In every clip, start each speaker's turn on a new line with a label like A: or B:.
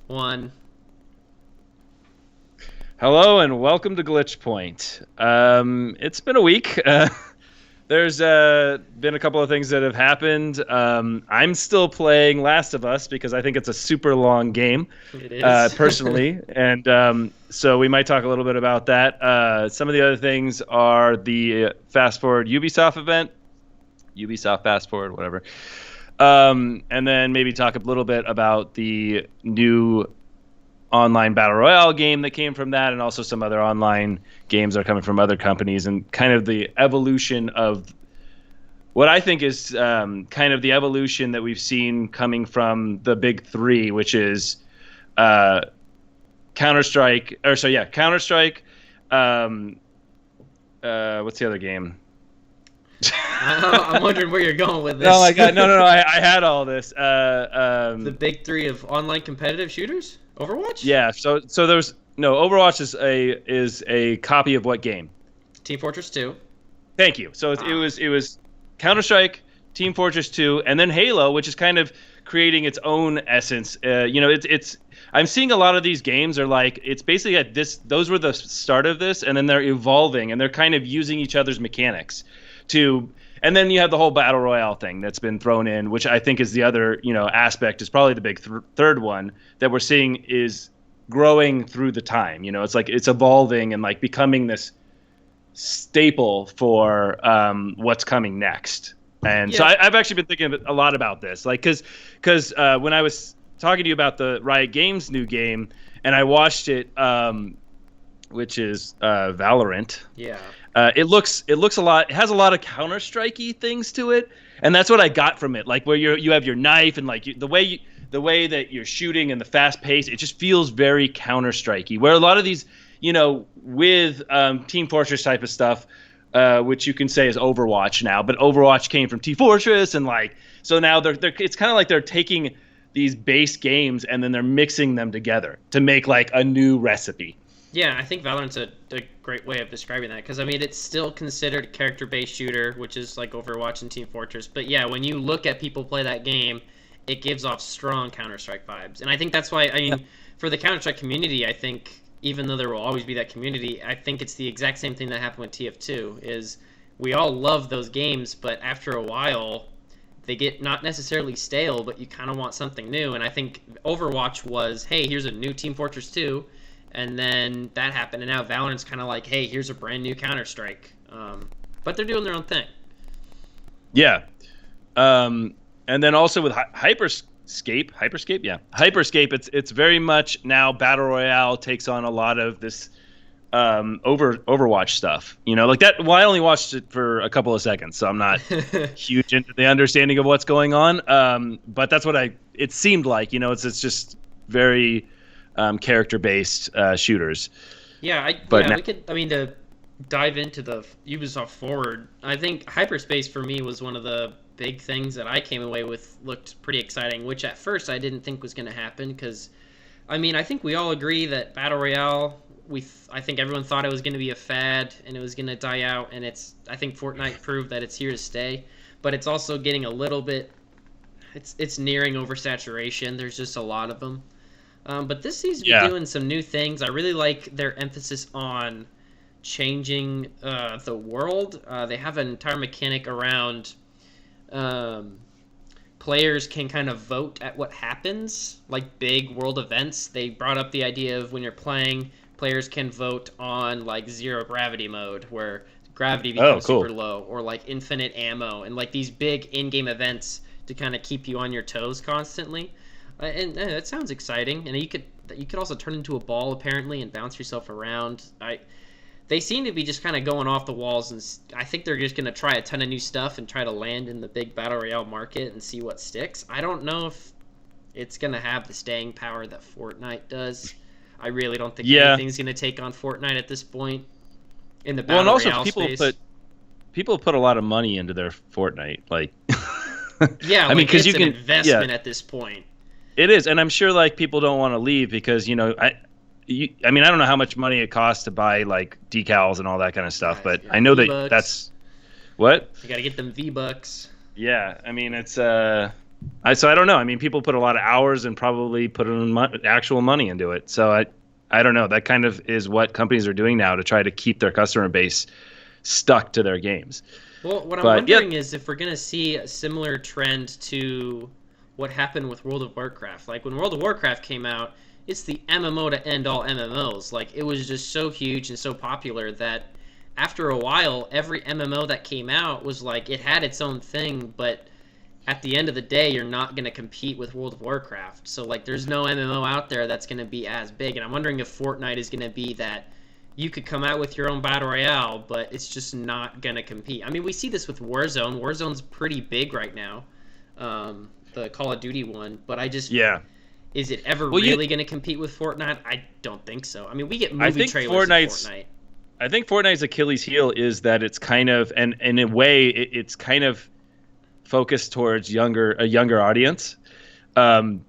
A: One.
B: Hello and welcome to Glitch Point. It's been a week. There's been a couple of things that have happened. I'm still playing Last of Us because I think it's a super long game,
A: It is.
B: personally, and so we might talk a little bit about that. Some of the other things are the Fast Forward Ubisoft event, Ubisoft Fast Forward, whatever, and then maybe talk a little bit about the new online battle royale game that came from that, and also some other online games that are coming from other companies, and kind of the evolution of what I think is kind of the evolution that we've seen coming from the big three, which is Counter-Strike, Counter-Strike. What's the other game?
A: I'm wondering where you're going with this.
B: No, my God, no. I had all this.
A: The big three of online competitive shooters? Overwatch?
B: Yeah. So there's no Overwatch is a copy of what game?
A: Team Fortress 2.
B: Thank you. So it was Counter-Strike, Team Fortress 2, and then Halo, which is kind of creating its own essence. It's I'm seeing a lot of these games are like it's basically at this. Those were the start of this, and then they're evolving and they're kind of using each other's mechanics to. And then you have the whole battle royale thing that's been thrown in, which I think is the other aspect, is probably the big third one that we're seeing is growing through the time. It's like it's evolving and like becoming this staple for what's coming next. And so I've actually been thinking a lot about this, like because when I was talking to you about the Riot Games new game and I watched it, which is Valorant.
A: Yeah.
B: It looks a lot. It has a lot of Counter-Strike-y things to it, and that's what I got from it. Like where you have your knife and like the way that you're shooting and the fast pace. It just feels very Counter-Strike-y. Where a lot of these, with Team Fortress type of stuff, which you can say is Overwatch now, but Overwatch came from Team Fortress, and like so now they're it's kind of like they're taking these base games and then they're mixing them together to make like a new recipe.
A: Yeah, I think Valorant's a great way of describing that, because, I mean, it's still considered a character-based shooter, which is like Overwatch and Team Fortress. But, yeah, when you look at people play that game, it gives off strong Counter-Strike vibes. And I think that's why, for the Counter-Strike community, I think, even though there will always be that community, I think it's the exact same thing that happened with TF2, is we all love those games, but after a while, they get not necessarily stale, but you kind of want something new. And I think Overwatch was, hey, here's a new Team Fortress 2, and then that happened, and now Valorant's kind of like, hey, here's a brand new Counter-Strike. But they're doing their own thing.
B: Yeah. And then also with Hyperscape, it's very much now Battle Royale takes on a lot of this Overwatch stuff. Like that. Well, I only watched it for a couple of seconds, so I'm not huge into the understanding of what's going on. But that's what it seemed like. It's just very character-based shooters.
A: Yeah, we could. I mean, to dive into the Ubisoft Forward, I think hyperspace for me was one of the big things that I came away with. Looked pretty exciting, which at first I didn't think was going to happen, because, I mean, I think we all agree that Battle Royale, I think everyone thought it was going to be a fad and it was going to die out, and I think Fortnite proved that it's here to stay, but it's also getting a little bit, it's nearing oversaturation. There's just a lot of them. But this seems to be doing some new things. I really like their emphasis on changing the world. They have an entire mechanic around players can kind of vote at what happens, like big world events. They brought up the idea of when you're playing, players can vote on like zero gravity mode, where gravity becomes super low, or like infinite ammo, and like these big in-game events to kind of keep you on your toes constantly. And that sounds exciting. And you could also turn into a ball apparently and bounce yourself around. They seem to be just kind of going off the walls, and I think they're just going to try a ton of new stuff and try to land in the big battle royale market and see what sticks. I don't know if it's going to have the staying power that Fortnite does. I really don't think anything's going to take on Fortnite at this point in the battle royale space.
B: People put a lot of money into their Fortnite, like.
A: Yeah, I mean, because it's an investment at this point.
B: It is, and I'm sure like people don't want to leave because I mean I don't know how much money it costs to buy like decals and all that kind of stuff, but I know
A: V-Bucks.
B: that's what
A: you got to get them V-Bucks.
B: Yeah, I mean it's So I don't know. I mean, people put a lot of hours and probably put actual money into it. So I don't know. That kind of is what companies are doing now to try to keep their customer base stuck to their games.
A: Well, what I'm wondering is if we're going to see a similar trend to what happened with World of Warcraft. Like when World of Warcraft came out, it's the MMO to end all MMOs. Like it was just so huge and so popular that after a while, every MMO that came out was like it had its own thing, but at the end of the day, you're not going to compete with World of Warcraft. So like there's no MMO out there that's going to be as big. And I'm wondering if Fortnite is going to be that you could come out with your own battle royale, but it's just not going to compete. I mean, we see this with Warzone. Warzone's pretty big right now, the Call of Duty one. But I just...
B: Yeah.
A: Is it ever really going to compete with Fortnite? I don't think so. I mean, we get movie trailers of Fortnite.
B: I think Fortnite's Achilles heel is that it's kind of, and in a way, it's kind of focused towards a younger audience.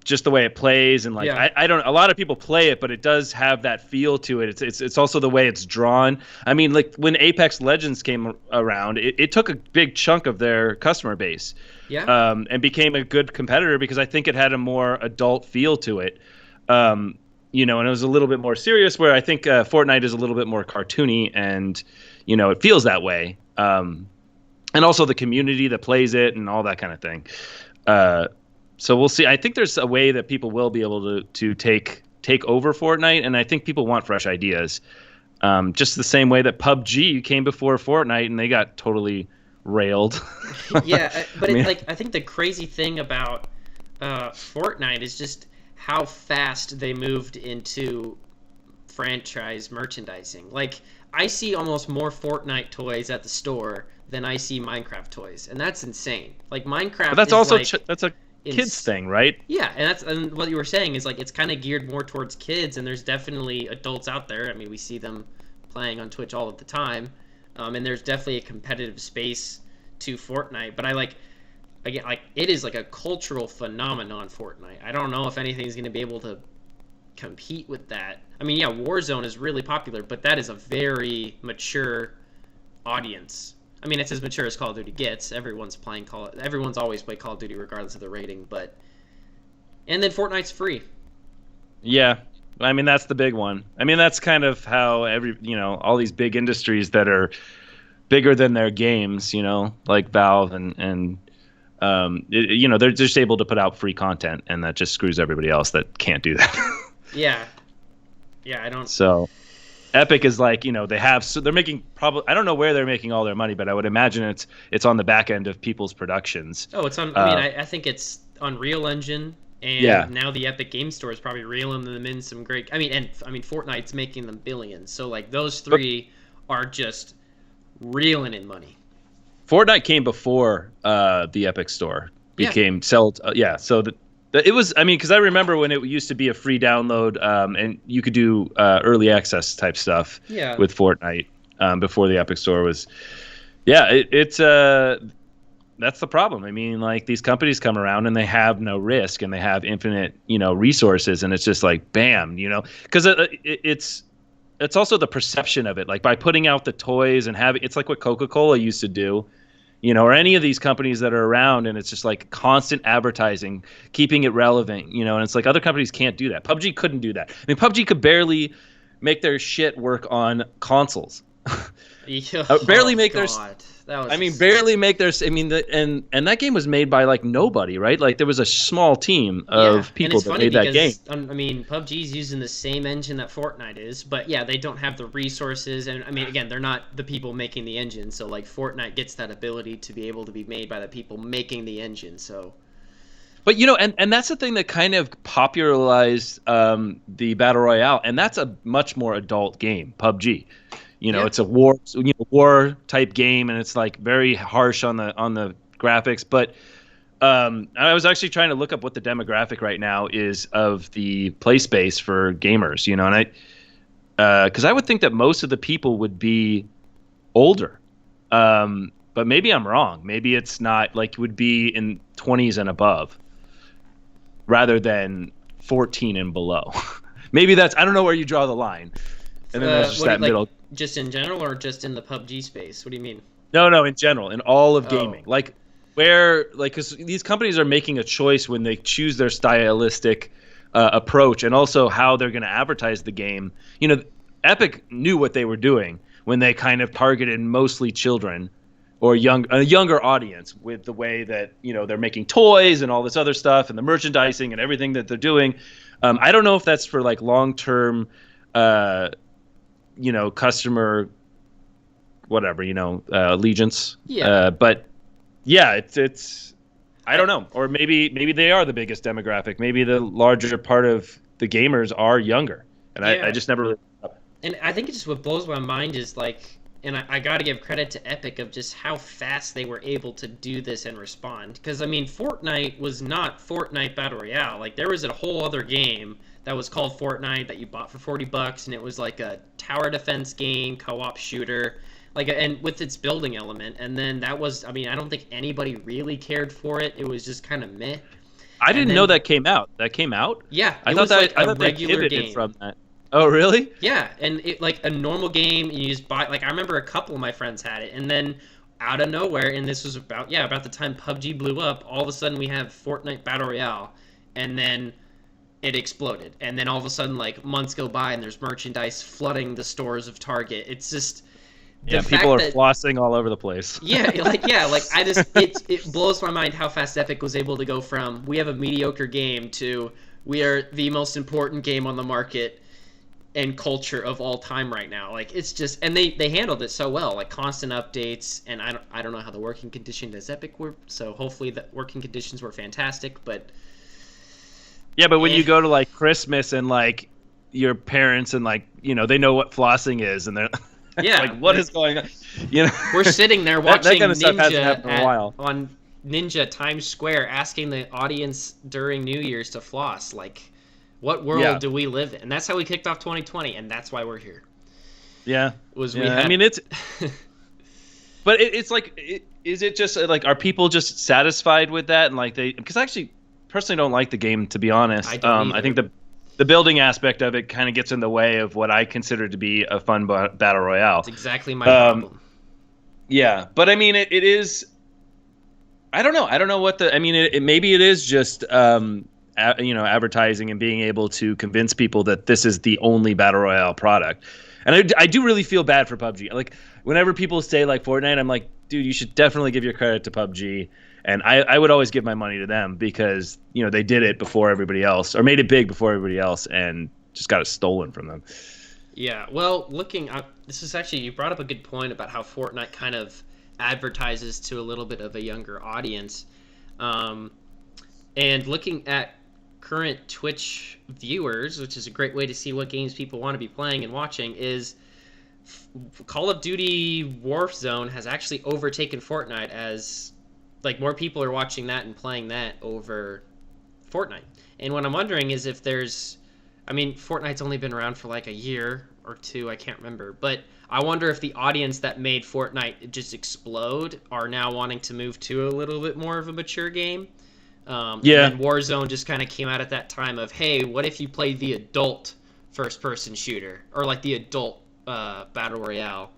B: Just the way it plays, and like I don't. A lot of people play it, but it does have that feel to it. It's also the way it's drawn. I mean, like when Apex Legends came around, it took a big chunk of their customer base, and became a good competitor because I think it had a more adult feel to it. You know, and it was a little bit more serious. Where I think Fortnite is a little bit more cartoony, and you know, it feels that way. And also the community that plays it and all that kind of thing. So we'll see. I think there's a way that people will be able to take over Fortnite, and I think people want fresh ideas. Just the same way that PUBG came before Fortnite, and they got totally railed.
A: Yeah, but I think the crazy thing about Fortnite is just how fast they moved into franchise merchandising. Like, I see almost more Fortnite toys at the store than I see Minecraft toys, and that's insane. Like Minecraft, but
B: that's also that's a kids thing, right?
A: Yeah, and what you were saying is like it's kind of geared more towards kids, and there's definitely adults out there. I mean, we see them playing on Twitch all of the time, and there's definitely a competitive space to Fortnite. But it is like a cultural phenomenon. Fortnite. I don't know if anything's going to be able to compete with that. I mean, yeah, Warzone is really popular, but that is a very mature audience. I mean, it's as mature as Call of Duty gets. Everyone's always played Call of Duty regardless of the rating, and then Fortnite's free.
B: Yeah. I mean, that's the big one. I mean, that's kind of how all these big industries that are bigger than their games, like Valve and they're just able to put out free content, and that just screws everybody else that can't do that.
A: Yeah, I don't.
B: So, Epic is like, they're making I don't know where they're making all their money, but I would imagine it's on the back end of people's productions.
A: Oh, it's on. I think it's Unreal Engine, and now the Epic Game Store is probably reeling them in some great. Fortnite's making them billions. So like those three are just reeling in money.
B: Fortnite came before the Epic Store became sold. So it was, because I remember when it used to be a free download, and you could do early access type stuff with Fortnite before the Epic Store was. Yeah, that's the problem. I mean, like these companies come around and they have no risk and they have infinite, resources, and it's just like bam, because it's also the perception of it. Like by putting out the toys and it's like what Coca-Cola used to do. Or any of these companies that are around, and it's just like constant advertising, keeping it relevant, and it's like other companies can't do that. PUBG couldn't do that. I mean, PUBG could barely make their shit work on consoles. Barely make their. Barely make their. And that game was made by like nobody, right? Like there was a small team of people that made that game.
A: PUBG's using the same engine that Fortnite is, but yeah, they don't have the resources, and again, they're not the people making the engine. So like Fortnite gets that ability to be able to be made by the people making the engine. So.
B: But and that's the thing that kind of popularized the battle royale, and that's a much more adult game, PUBG. It's a war type game, and it's like very harsh on the graphics. But I was actually trying to look up what the demographic right now is of the play space for gamers. And because I would think that most of the people would be older, but maybe I'm wrong. Maybe it's not like would be in 20s and above, rather than 14 and below. Maybe I don't know where you draw the line. And then there's just that middle.
A: Just in general, or just in the PUBG space? What do you mean?
B: No, in general, in all of gaming. where, like, because these companies are making a choice when they choose their stylistic approach and also how they're going to advertise the game. You know, Epic knew what they were doing when they kind of targeted mostly children or a younger audience with the way that, you know, they're making toys and all this other stuff and the merchandising and everything that they're doing. I don't know if that's for like long-term, you know, customer, whatever, you know, allegiance.
A: Yeah.
B: But yeah, it's I don't know, or maybe they are the biggest demographic. Maybe the larger part of the gamers are younger, and I just never really.
A: And I think it's just what blows my mind is like, and I got to give credit to Epic of just how fast they were able to do this and respond. Because I mean, Fortnite was not Fortnite Battle Royale. Like there was a whole other game that was called Fortnite that you bought for $40, and it was like a tower defense game, co-op shooter. Like, and with its building element, and then that was, I mean, I don't think anybody really cared for it. It was just kind of meh.
B: I didn't know that came out. That came out?
A: Yeah,
B: I thought they pivoted from that. Oh, really?
A: Yeah, and it like a normal game, you just buy. Like I remember a couple of my friends had it, and then out of nowhere, and this was about the time PUBG blew up. All of a sudden, we have Fortnite Battle Royale, and then it exploded, and then all of a sudden, like months go by, and there's merchandise flooding the stores of Target. It's just.
B: Yeah, people are flossing all over the place.
A: like I just it blows my mind how fast Epic was able to go from we have a mediocre game to we are the most important game on the market and culture of all time right now. Like it's just, and they handled it so well, like constant updates, and I don't know how the working conditions as Epic were, so hopefully the working conditions were fantastic, but
B: yeah, but when you go to like Christmas and like your parents and like, you know, they know what flossing is and they're
A: yeah,
B: like, what is going on? You know,
A: we're sitting there watching
B: that kind of
A: Ninja on Ninja Times Square, asking the audience during New Year's to floss. Like, what world do we live in? And that's how we kicked off 2020, and that's why we're here.
B: Yeah, I mean, it's, but it's like, is it just like, are people just satisfied with that? And like because I actually personally don't like the game, to be honest. I think the building aspect of it kind of gets in the way of what I consider to be a fun battle royale.
A: That's exactly my problem.
B: Yeah, but I mean, it is. I don't know. I don't know what I mean, maybe it is just you know, advertising and being able to convince people that this is the only battle royale product. And I do really feel bad for PUBG. Like whenever people say like Fortnite, I'm like, dude, you should definitely give your credit to PUBG. And I would always give my money to them because, you know, they did it before everybody else, or made it big before everybody else, and just got it stolen from them.
A: Yeah, well, this is actually, you brought up a good point about how Fortnite kind of advertises to a little bit of a younger audience. And looking at current Twitch viewers, which is a great way to see what games people want to be playing and watching, is Call of Duty Warzone has actually overtaken Fortnite as... like more people are watching that and playing that over Fortnite. And what I'm wondering is if there's, I mean, Fortnite's only been around for like a year or two, I can't remember, but I wonder if the audience that made Fortnite just explode are now wanting to move to a little bit more of a mature game. And Warzone just kind of came out at that time of, hey, what if you played the adult first-person shooter or like the adult battle royale?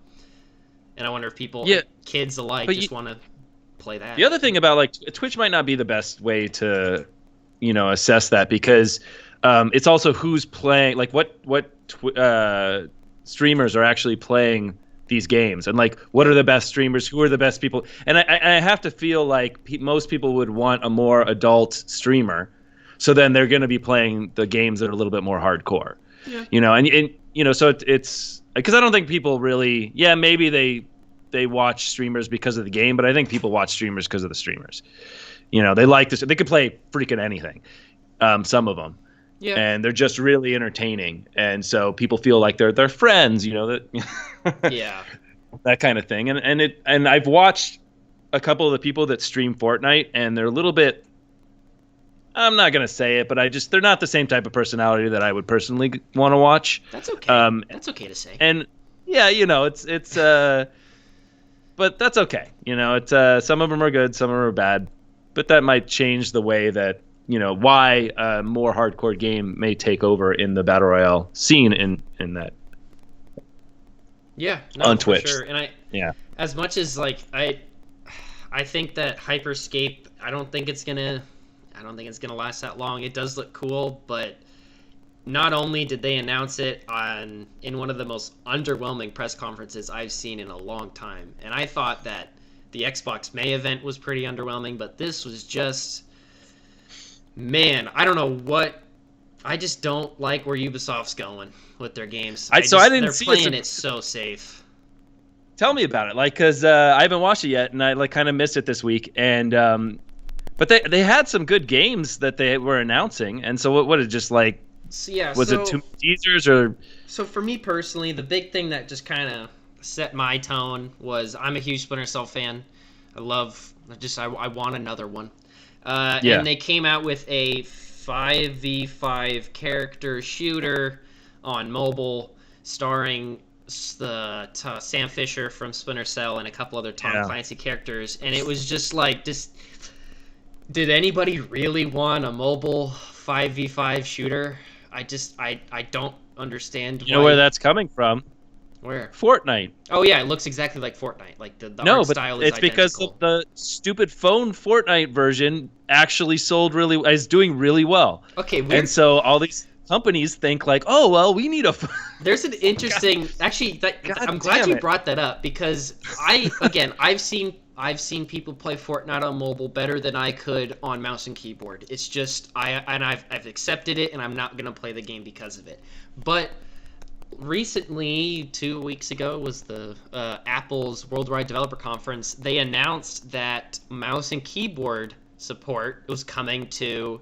A: And I wonder if people, kids alike, just want to play that.
B: The other thing about like Twitch might not be the best way to, you know, assess that because it's also who's playing, like what streamers are actually playing these games, and like what are the best streamers, who are the best people. And I have to feel like most people would want a more adult streamer, so then they're going to be playing the games that are a little bit more hardcore. You know, and you know, so it's because I don't think people really, maybe they watch streamers because of the game, but I think people watch streamers because of the streamers. You know, they like this. They could play freaking anything. Some of them. Yeah. And they're just really entertaining. And so people feel like they're friends, you know, that
A: yeah.
B: That kind of thing. And I've watched a couple of the people that stream Fortnite, and they're a little bit, I'm not going to say it, but they're not the same type of personality that I would personally want to watch.
A: That's okay. That's okay to say.
B: And yeah, you know, it's but that's okay. You know, it's some of them are good, some of them are bad, but that might change the way that, you know, why a more hardcore game may take over in the battle royale scene in that.
A: Yeah,
B: on Twitch.
A: for sure. And as much as like I I think that Hyperscape, I don't think it's gonna last that long. It does look cool, but not only did they announce it in one of the most underwhelming press conferences I've seen in a long time, and I thought that the Xbox May event was pretty underwhelming, but this was just, man, I don't know what. I just don't like where Ubisoft's going with their games.
B: I didn't see
A: they're playing it so safe.
B: Tell me about it, like, because I haven't watched it yet, and I like kind of missed it this week. And but they had some good games that they were announcing, and so what it just like.
A: So, yeah,
B: was it two teasers or? So
A: for me personally, the big thing that just kind of set my tone was I'm a huge Splinter Cell fan. I want another one. And they came out with a 5v5 character shooter on mobile, starring Sam Fisher from Splinter Cell and a couple other Tom Clancy characters, and it was just like, did anybody really want a mobile 5v5 shooter? I don't understand.
B: You know where that's coming from?
A: Where?
B: Fortnite.
A: Oh yeah, it looks exactly like Fortnite. Like the art style is
B: it's because the stupid phone Fortnite version actually is doing really well.
A: Okay, weird.
B: And so all these companies think like, oh well, we need a.
A: There's an interesting. Actually, I'm glad you brought that up, because I've seen people play Fortnite on mobile better than I could on mouse and keyboard. It's just I've accepted it, and I'm not gonna play the game because of it. But recently, 2 weeks ago, was the Apple's Worldwide Developer Conference. They announced that mouse and keyboard support was coming to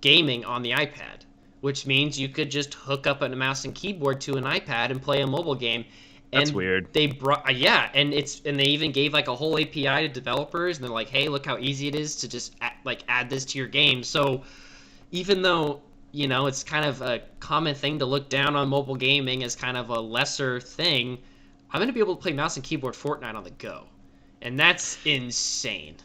A: gaming on the iPad, which means you could just hook up a mouse and keyboard to an iPad and play a mobile game. And
B: that's weird.
A: They brought and they even gave like a whole API to developers, and they're like, hey, look how easy it is to just add this to your game. So even though it's kind of a common thing to look down on mobile gaming as kind of a lesser thing, I'm going to be able to play mouse and keyboard Fortnite on the go. And that's insane.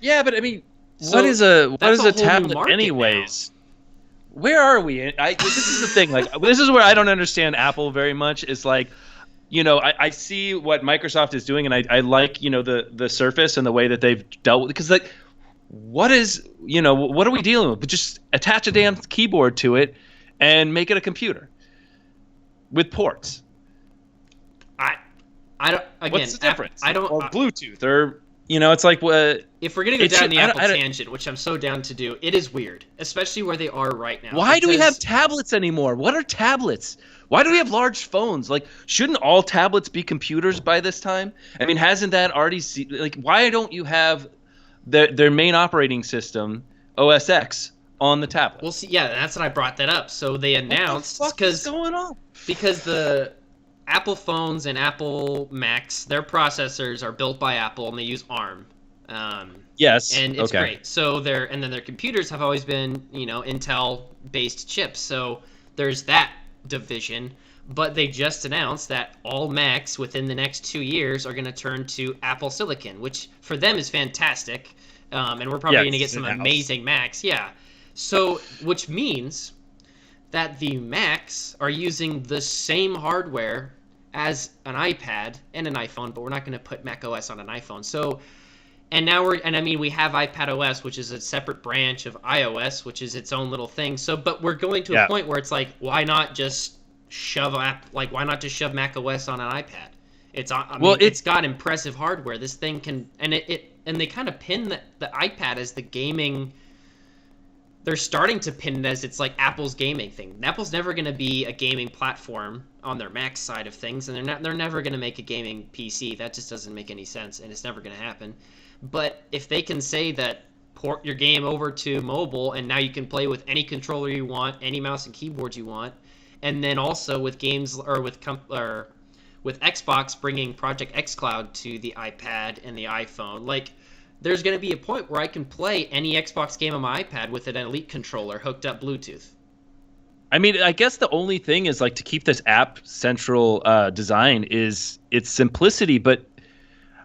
B: Yeah, but I mean, what is a tablet anyways? Now. Where are we? This is the thing. Like, this is where I don't understand Apple very much. Is like, I see what Microsoft is doing, and I like, the Surface and the way that they've dealt with it. Because, like, what are we dealing with? But just attach a damn keyboard to it and make it a computer with ports.
A: I don't. Again,
B: what's the difference?
A: Or
B: Bluetooth, or it's like what?
A: If we're gonna go down the Apple tangent, which I'm so down to do, it is weird, especially where they are right now.
B: Why do we have tablets anymore? What are tablets? Why do we have large phones? Like, shouldn't all tablets be computers by this time? I mean, hasn't that already why don't you have their main operating system, OS X, on the tablet?
A: Well, see, yeah, that's what I brought that up. So they announced,
B: what the fuck is going on?
A: Because the Apple phones and Apple Macs, their processors are built by Apple, and they use ARM.
B: Yes,
A: and it's great. So their computers have always been, Intel-based chips. So there's that division. But they just announced that all Macs within the next 2 years are going to turn to Apple Silicon, which for them is fantastic. And we're probably going to get some amazing Macs. Yeah. So, which means that the Macs are using the same hardware as an iPad and an iPhone, but we're not going to put Mac OS on an iPhone. So, and now we have iPad OS, which is a separate branch of iOS, which is its own little thing. So, but we're going to a point where it's like, why not just shove Mac OS on an iPad? It's got impressive hardware. This thing can, and they kind of pin the iPad as the gaming. They're starting to pin it as it's like Apple's gaming thing. Apple's never going to be a gaming platform on their Mac side of things, and they're never going to make a gaming PC. That just doesn't make any sense, and it's never going to happen. But if they can say that, port your game over to mobile, and now you can play with any controller you want, any mouse and keyboard you want, and then also with games with Xbox bringing Project xCloud to the iPad and the iPhone, like, there's going to be a point where I can play any Xbox game on my iPad with an Elite controller hooked up Bluetooth.
B: I mean, I guess the only thing is, like, to keep this app central design is its simplicity, but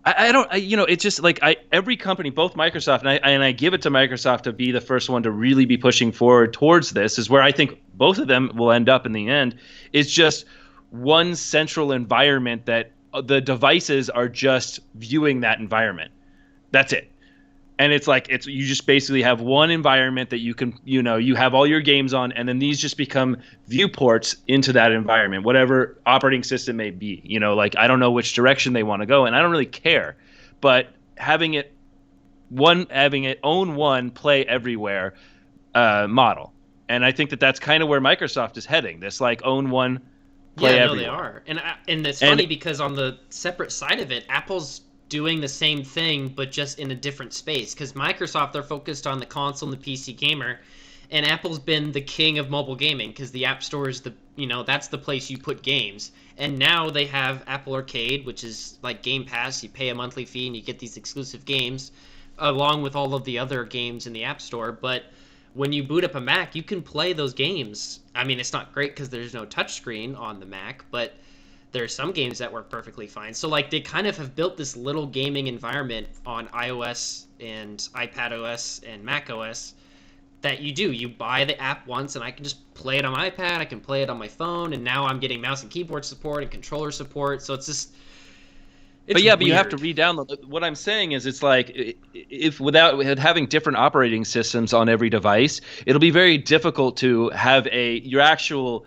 B: I don't, it's just like every company, both Microsoft, and I give it to Microsoft to be the first one to really be pushing forward towards this, is where I think both of them will end up in the end, is just one central environment that the devices are just viewing that environment. That's it. And it's like you just basically have one environment that you can, you have all your games on, and then these just become viewports into that environment, whatever operating system may be. Like I don't know which direction they want to go, and I don't really care. But having it own one, play everywhere model, and I think that's kind of where Microsoft is heading. This like own one, play everywhere.
A: They are, and it's funny because on the separate side of it, Apple's doing the same thing, but just in a different space. Because Microsoft, they're focused on the console and the PC gamer, and Apple's been the king of mobile gaming because the App Store is that's the place you put games. And now they have Apple Arcade, which is like Game Pass. You pay a monthly fee and you get these exclusive games, along with all of the other games in the App Store. But when you boot up a Mac, you can play those games. I mean, it's not great because there's no touchscreen on the Mac, but there's some games that work perfectly fine. So like they kind of have built this little gaming environment on iOS and iPadOS and macOS that you buy the app once and I can just play it on my iPad, I can play it on my phone, and now I'm getting mouse and keyboard support and controller support. So it's just
B: but you have to re-download. What I'm saying is, it's like if without having different operating systems on every device, it'll be very difficult to have your actual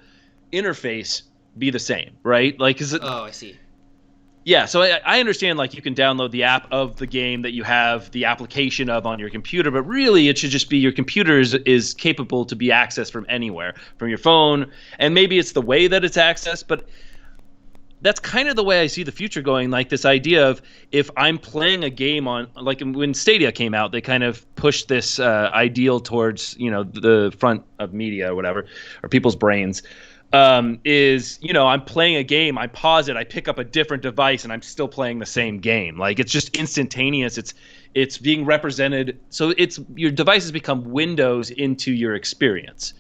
B: interface be the same, right? Like,
A: I see.
B: Yeah, so I understand, like, you can download the app of the game that you have the application of on your computer, but really it should just be your computer is capable to be accessed from anywhere, from your phone, and maybe it's the way that it's accessed, but that's kind of the way I see the future going, like this idea of if I'm playing a game on, like when Stadia came out, they kind of pushed this ideal towards, the front of media or whatever, or people's brains. I'm playing a game, I pause it, I pick up a different device, and I'm still playing the same game. Like it's just instantaneous. It's being represented, so your devices become windows into your experience,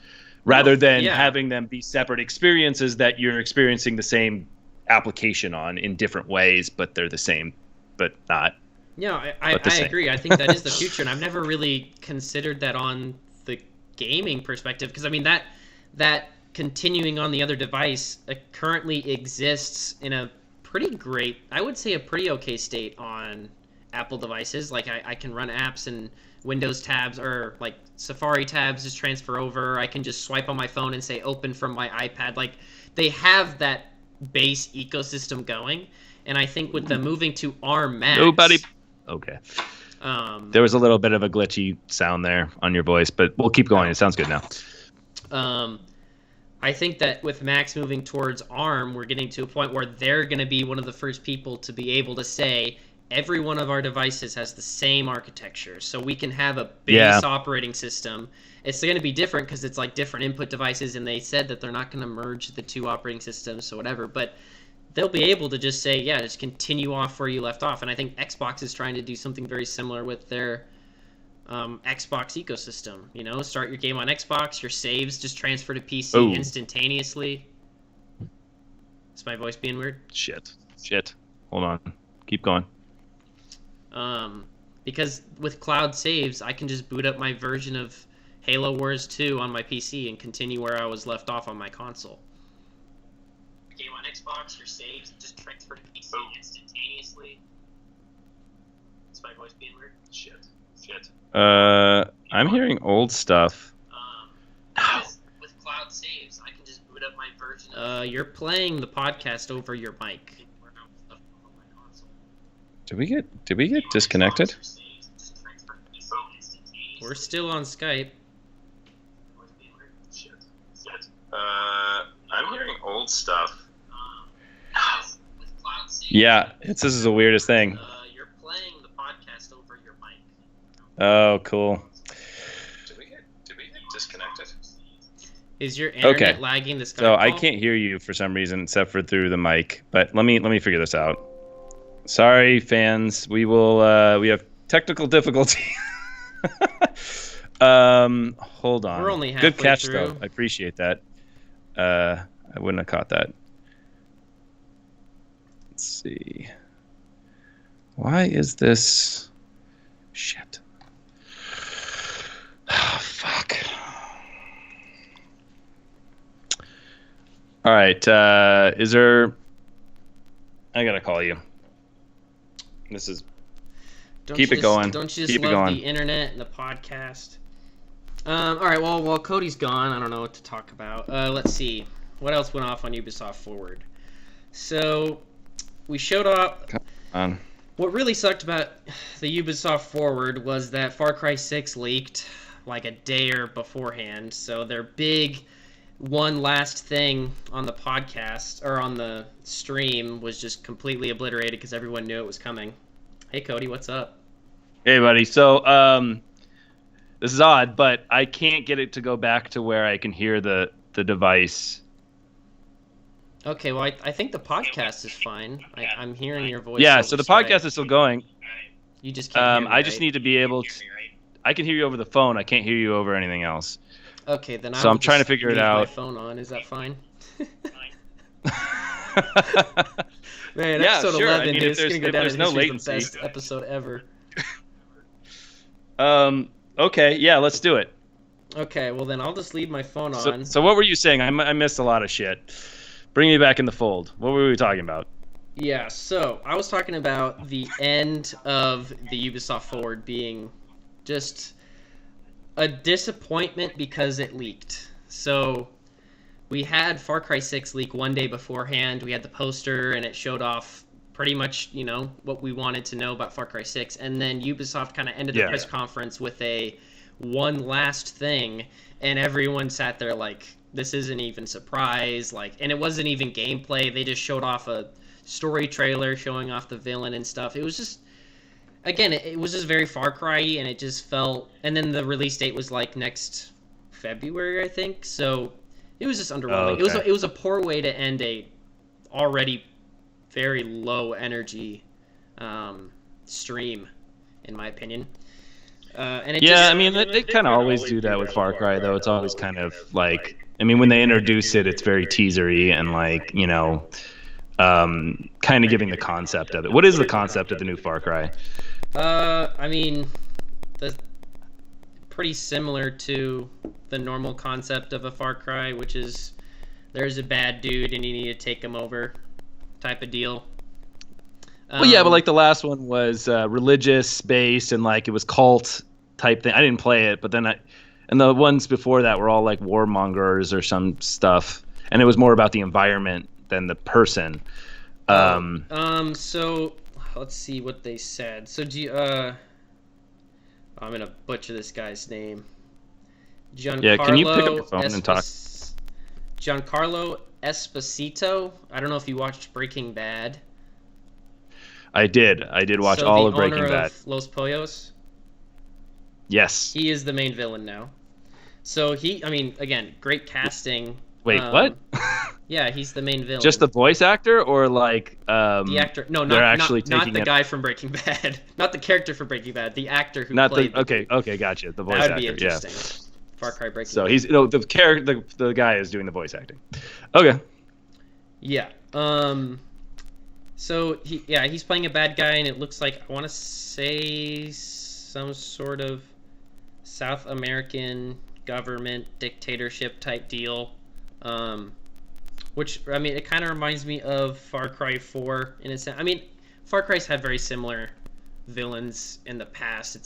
B: rather than having them be separate experiences that you're experiencing the same application on in different ways, but they're the same, but not.
A: Yeah, I agree. I think that is the future, and I've never really considered that on the gaming perspective, because I mean that continuing on the other device currently exists in a pretty great, I would say a pretty okay state on Apple devices. Like I can run apps and Windows tabs or like Safari tabs just transfer over. I can just swipe on my phone and say open from my iPad. Like they have that base ecosystem going, and I think with them moving to ARM Macs,
B: okay. There was a little bit of a glitchy sound there on your voice, but we'll keep going. It sounds good now.
A: I think that with Macs moving towards ARM, we're getting to a point where they're going to be one of the first people to be able to say every one of our devices has the same architecture, so we can have a base operating system. It's going to be different because it's like different input devices, and they said that they're not going to merge the two operating systems, so whatever. But they'll be able to just say, just continue off where you left off. And I think Xbox is trying to do something very similar with their Xbox ecosystem. Start your game on Xbox, your saves just transfer to PC instantaneously. Is my voice being weird?
B: Shit. Hold on. Keep going.
A: Because with cloud saves, I can just boot up my version of Halo Wars 2 on my PC and continue where I was left off on my console. Game on Xbox, your saves just transfer to PC instantaneously. Is my voice being weird? Shit.
B: I'm hearing old stuff.
A: With cloud saves, I can just boot up my version. You're playing the podcast over your mic.
B: Did we get disconnected?
A: We're still on Skype.
B: I'm hearing old stuff. Yeah, this is the weirdest thing.
A: You're playing the podcast over your mic.
B: Oh, cool. Did we get disconnected?
A: Is your internet lagging this Skype
B: So
A: call?
B: I can't hear you for some reason except for through the mic. But let me figure this out. Sorry, fans. We have technical difficulty. Hold on.
A: We're only halfway
B: Good catch,
A: through.
B: though. I appreciate that. I wouldn't have caught that. Let's see. Why is this? Shit. Oh, fuck. All right. Is there? I gotta call you. This is. Keep it going.
A: Don't you just love the internet and the podcast? All right. Well, while Cody's gone, I don't know what to talk about. Let's see. What else went off on Ubisoft Forward? So we showed up. What really sucked about the Ubisoft Forward was that Far Cry 6 leaked like a day or beforehand. So their big one last thing on the podcast or on the stream was just completely obliterated because everyone knew it was coming. Hey Cody, what's up?
B: Hey buddy. So this is odd, but I can't get it to go back to where I can hear the device.
A: Okay, well I think the podcast is fine. I'm hearing your voice.
B: Yeah, so the podcast is still going.
A: You just can't hear me,
B: I just need to be able to. I can hear you over the phone. I can't hear you over anything else.
A: Okay, then
B: I'm trying to figure it out.
A: My phone on. Is that fine? Man,
B: yeah,
A: episode
B: sure.
A: 11
B: I mean,
A: is going to go down as
B: no
A: the best episode ever.
B: Okay, yeah, let's do it.
A: Okay, well then I'll just leave my phone on.
B: So what were you saying? I missed a lot of shit. Bring me back in the fold. What were we talking about?
A: Yeah, so I was talking about the end of the Ubisoft Forward being just a disappointment because it leaked. So we had Far Cry 6 leak one day beforehand. We had the poster, and it showed off pretty much, what we wanted to know about Far Cry 6. And then Ubisoft kind of ended the press conference with a one last thing, and everyone sat there like, this isn't even surprise. And it wasn't even gameplay. They just showed off a story trailer showing off the villain and stuff. It was just... Again, it was just very Far Cry-y, and it just felt... And then the release date was, next February, I think. So it was just underwhelming.
B: Oh, okay.
A: It was a poor way to end a already very low-energy stream, in my opinion. And
B: they kind of always do that with Far Cry, though. It's always kind of when they introduce it, it's very teasery and, kind of giving the concept of it. What is the concept of the new Far Cry?
A: Pretty similar to the normal concept of a Far Cry, which is there's a bad dude and you need to take him over type of deal.
B: But the last one was religious based and it was cult type thing. I didn't play it, but then and the ones before that were all warmongers or some stuff, and it was more about the environment than the person.
A: So let's see what they said. So do you, I'm gonna butcher this guy's name.
B: Yeah, can you pick up the phone and talk?
A: Giancarlo Esposito. I don't know if you watched Breaking Bad.
B: I did watch all of Breaking Bad.
A: Of Los Pollos.
B: Yes.
A: He is the main villain now. So again, great casting.
B: Wait, what?
A: Yeah, he's the main villain.
B: Just the voice actor, or
A: the actor? No, not the guy from Breaking Bad, not the character from Breaking Bad. The actor who played.
B: Okay, gotcha. The voice actor. That would be interesting. Yeah.
A: Far Cry Breaking.
B: So
A: Bad.
B: he's the character. The guy is doing the voice acting. Okay.
A: Yeah. So he's playing a bad guy, and it looks like I want to say some sort of South American government dictatorship type deal. Which, it kind of reminds me of Far Cry 4 in a sense. Far Cry's had very similar villains in the past.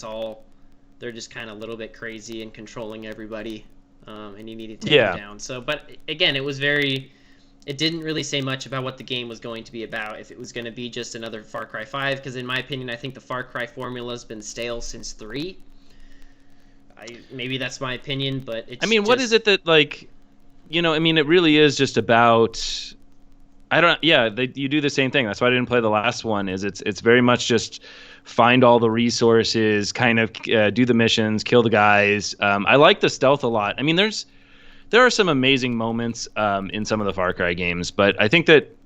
A: They're just kind of a little bit crazy and controlling everybody, and you need to take them down. So, but again, it didn't really say much about what the game was going to be about, if it was going to be just another Far Cry 5, because in my opinion, I think the Far Cry formula has been stale since 3. Maybe that's my opinion, but it's
B: what is it that, it really is just about... you do the same thing. That's why I didn't play the last one, is it's very much just find all the resources, kind of do the missions, kill the guys. I like the stealth a lot. There are some amazing moments in some of the Far Cry games, but I think that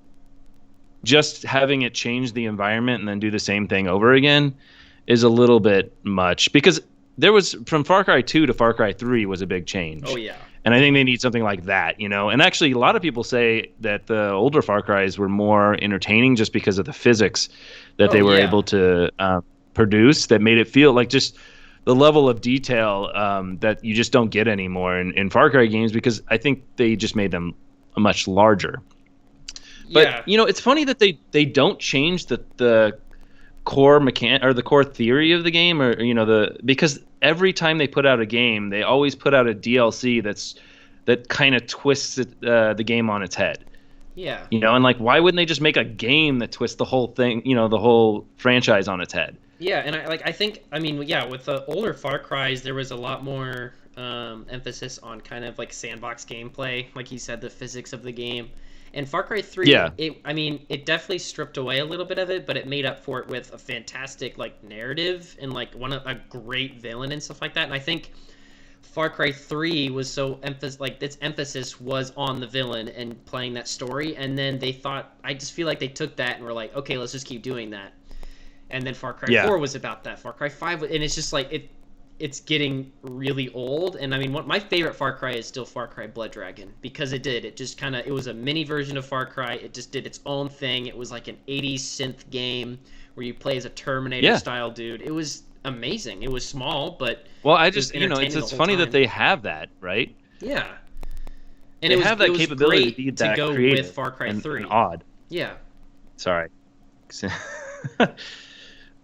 B: just having it change the environment and then do the same thing over again is a little bit much, because there was, from Far Cry 2 to Far Cry 3 was a big change.
A: Oh, yeah.
B: And I think they need something like that, And actually, a lot of people say that the older Far Cries were more entertaining just because of the physics that they were able to produce, that made it feel like just the level of detail that you just don't get anymore in Far Cry games, because I think they just made them much larger. But, it's funny that they don't change the core the core theory of the game, or because every time they put out a game, they always put out a DLC that kind of twists the game on its head.
A: Yeah.
B: And like, why wouldn't they just make a game that twists the whole thing, the whole franchise on its head?
A: Yeah, and I think with the older Far Cry's, there was a lot more emphasis on kind of like sandbox gameplay, like you said, the physics of the game. And Far Cry 3, it definitely stripped away a little bit of it, but it made up for it with a fantastic like narrative and like a great villain and stuff like that. And I think Far Cry 3 was so its emphasis was on the villain and playing that story, and then I just feel like they took that and were like, okay, let's just keep doing that. And then Far Cry 4 was about that. Far Cry 5, and it's just like it's getting really old. And I mean, my favorite Far Cry is still Far Cry Blood Dragon, because it was a mini version of Far Cry. It just did its own thing. It was like an 80s synth game where you play as a Terminator style dude. It was amazing. It was small, but
B: it's funny that they have that, right?
A: Yeah.
B: And they have that capability to be that
A: go
B: creative
A: with Far Cry 3.
B: And odd.
A: Yeah.
B: Sorry.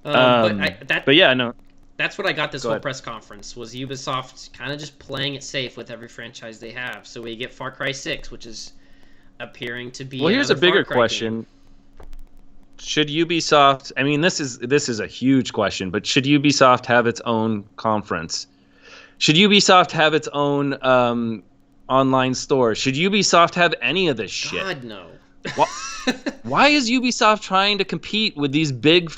A: But
B: yeah, no.
A: That's what I got this whole press conference, was Ubisoft kind of just playing it safe with every franchise they have. So we get Far Cry 6, which is appearing to be.
B: Well, here's a bigger question. Should Ubisoft? I mean, this is a huge question, but should Ubisoft have its own conference? Should Ubisoft have its own online store? Should Ubisoft have any of this shit?
A: God, no.
B: Why is Ubisoft trying to compete with these big,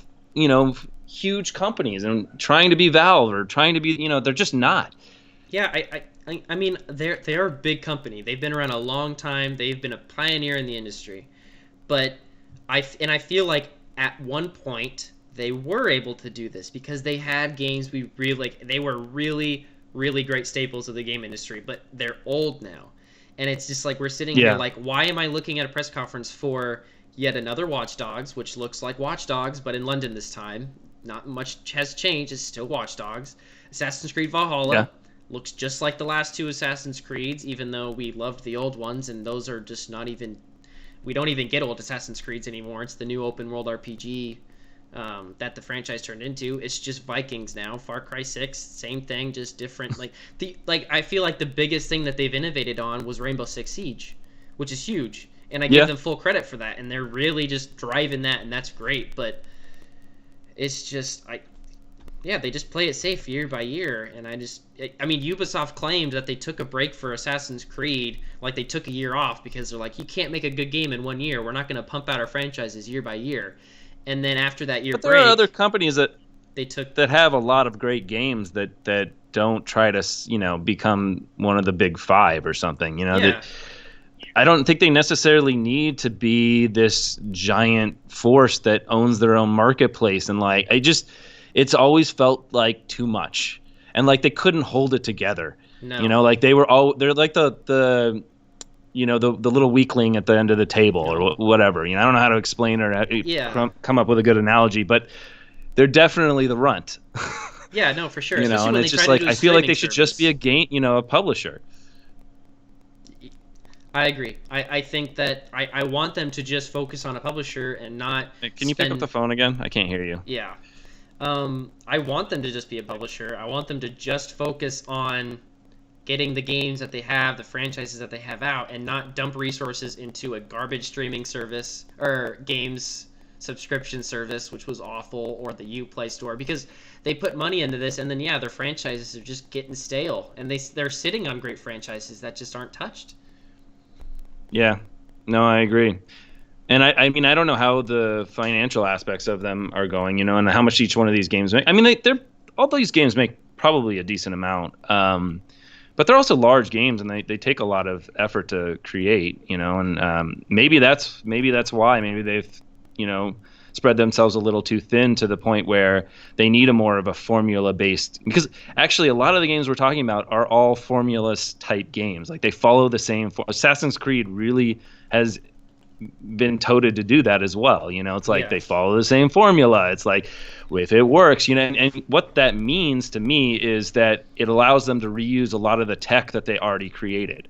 B: huge companies and trying to be Valve or trying to be, they're just not.
A: Yeah, I mean, they're a big company. They've been around a long time. They've been a pioneer in the industry. But I feel like at one point they were able to do this because they had games they were really, really great staples of the game industry, but they're old now. And it's just like we're sitting here like, why am I looking at a press conference for yet another Watch Dogs, which looks like Watch Dogs, but in London this time? Not much has changed. It's still Watch Dogs. Assassin's Creed Valhalla looks just like the last two Assassin's Creeds, even though we loved the old ones, and those are just not even... We don't even get old Assassin's Creeds anymore. It's the new open world RPG that the franchise turned into. It's just Vikings now. Far Cry 6, same thing, just different. I feel like the biggest thing that they've innovated on was Rainbow Six Siege, which is huge, and I give them full credit for that. And they're really just driving that, and that's great. But it's just they just play it safe year by year. And Ubisoft claimed that they took a break for Assassin's Creed, like they took a year off because they're like, you can't make a good game in 1 year. We're not going to pump out our franchises year by year. And then after that year break,
B: there are other companies that
A: that
B: have a lot of great games that don't try to become one of the big five or something. That I don't think they necessarily need to be this giant force that owns their own marketplace. And it's always felt like too much, and like they couldn't hold it together. No. Like they're like the little weakling at the end of the table or whatever. I don't know how to explain or come up with a good analogy, but they're definitely the runt.
A: Yeah, no, for sure.
B: And it's just like, I feel like they should just be a publisher.
A: I agree. I think that I want them to just focus on a publisher and not...
B: Can you pick up the phone again? I can't hear you.
A: Yeah. I want them to just be a publisher. I want them to just focus on getting the games that they have, the franchises that they have out, and not dump resources into a garbage streaming service or games subscription service, which was awful, or the Uplay store, because they put money into this, and then their franchises are just getting stale, and they're sitting on great franchises that just aren't touched.
B: Yeah, no, I agree. And I mean, I don't know how the financial aspects of them are going, and how much each one of these games make. I mean, all these games make probably a decent amount, but they're also large games, and they take a lot of effort to create, and maybe that's why. Maybe they've, spread themselves a little too thin to the point where they need a more of a formula-based. Because actually, a lot of the games we're talking about are all formula-type games. Like they follow the same. Assassin's Creed really has been touted to do that as well. It's like they follow the same formula. It's like, if it works, and what that means to me is that it allows them to reuse a lot of the tech that they already created.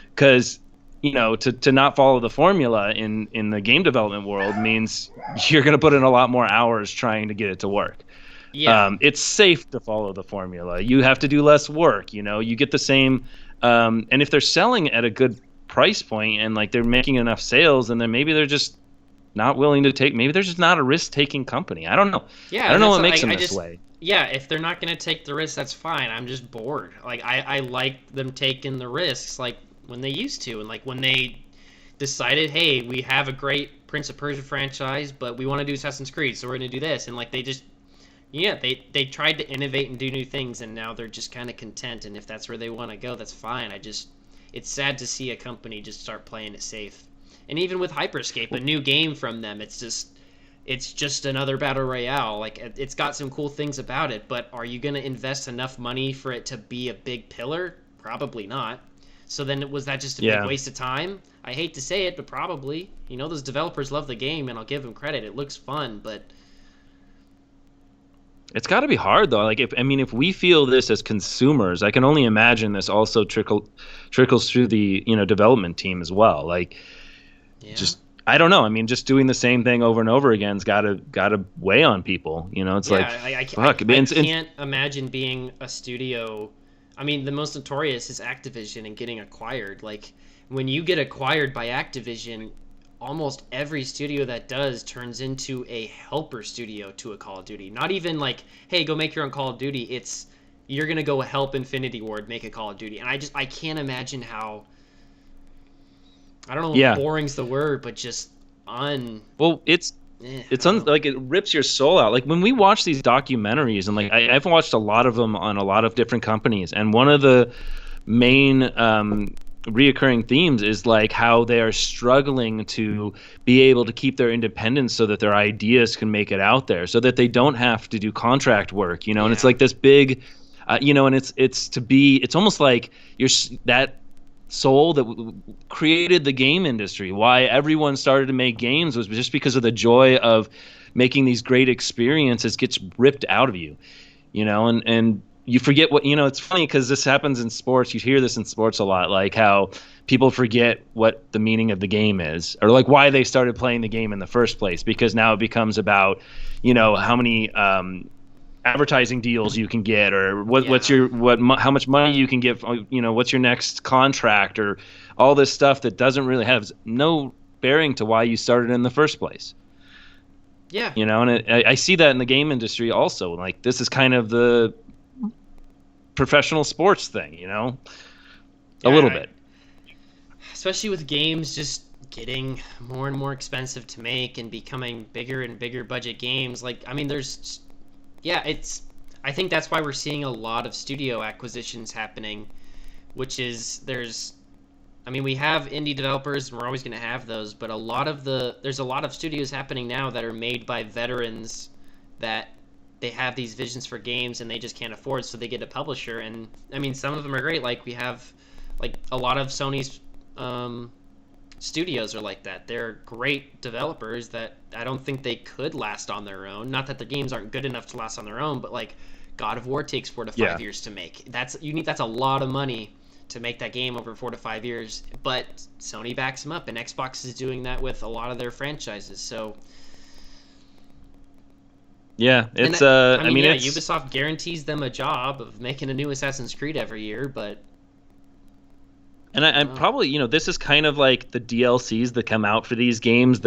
B: Because to not follow the formula in the game development world means you're going to put in a lot more hours trying to get it to work.
A: Yeah.
B: It's safe to follow the formula. You have to do less work. You get the same. And if they're selling at a good price point and like they're making enough sales, and then maybe they're just not willing to take. Maybe they're just not a risk-taking company. I don't know.
A: Yeah,
B: I don't know what makes them this way.
A: Yeah, if they're not going to take the risk, that's fine. I'm just bored. Like I like them taking the risks, like when they used to, and like when they decided, hey, we have a great Prince of Persia franchise, but we want to do Assassin's Creed, so we're going to do this, and like they just, yeah, they tried to innovate and do new things, and now they're just kind of content. And if that's where they want to go, that's fine. It's sad to see a company just start playing it safe. And even with Hyperscape, a new game from them, it's just another battle royale. Like it's got some cool things about it, but are you going to invest enough money for it to be a big pillar? Probably not. So then was that just a big waste of time? I hate to say it, but probably. Those developers love the game, and I'll give them credit. It looks fun, but
B: it's got to be hard though. Like if we feel this as consumers, I can only imagine this also trickles through the development team as well. Like, just I don't know. I mean, just doing the same thing over and over again's gotta weigh on people. It's
A: I can't imagine being a studio. I mean, the most notorious is Activision and getting acquired. Like when you get acquired by Activision, almost every studio that does turns into a helper studio to a Call of Duty. Not even like, hey, go make your own Call of Duty. It's you're gonna go help Infinity Ward make a Call of Duty, and I can't imagine how. I don't know if boring's the word, but just
B: Well, it's like it rips your soul out. Like when we watch these documentaries, and like I've watched a lot of them on a lot of different companies, and one of the main reoccurring themes is like how they are struggling to be able to keep their independence so that their ideas can make it out there, so that they don't have to do contract work. And it's like this big, and it's almost like that soul that created the game industry. Why everyone started to make games was just because of the joy of making these great experiences gets ripped out of you, and you forget what, it's funny because this happens in sports. You hear this in sports a lot, like how people forget what the meaning of the game is, or like why they started playing the game in the first place, because now it becomes about, how many advertising deals you can get, or how much money you can get, what's your next contract, or all this stuff that doesn't really have no bearing to why you started in the first place.
A: Yeah.
B: And I see that in the game industry also. Like this is kind of the professional sports thing, a little bit.
A: Especially with games just getting more and more expensive to make and becoming bigger and bigger budget games. Like, I mean, I think that's why we're seeing a lot of studio acquisitions happening, which is we have indie developers and we're always going to have those, but there's a lot of studios happening now that are made by veterans that they have these visions for games and they just can't afford, so they get a publisher. And I mean, some of them are great. Like we have like a lot of Sony's studios are like that. They're great developers that I don't think they could last on their own. Not that the games aren't good enough to last on their own, but like God of War takes 4 to 5 years to make. That's a lot of money to make that game over 4 to 5 years. But Sony backs them up, and Xbox is doing that with a lot of their franchises. So
B: yeah, it's
A: Ubisoft guarantees them a job of making a new Assassin's Creed every year, but
B: I'm probably, this is kind of like the DLCs that come out for these games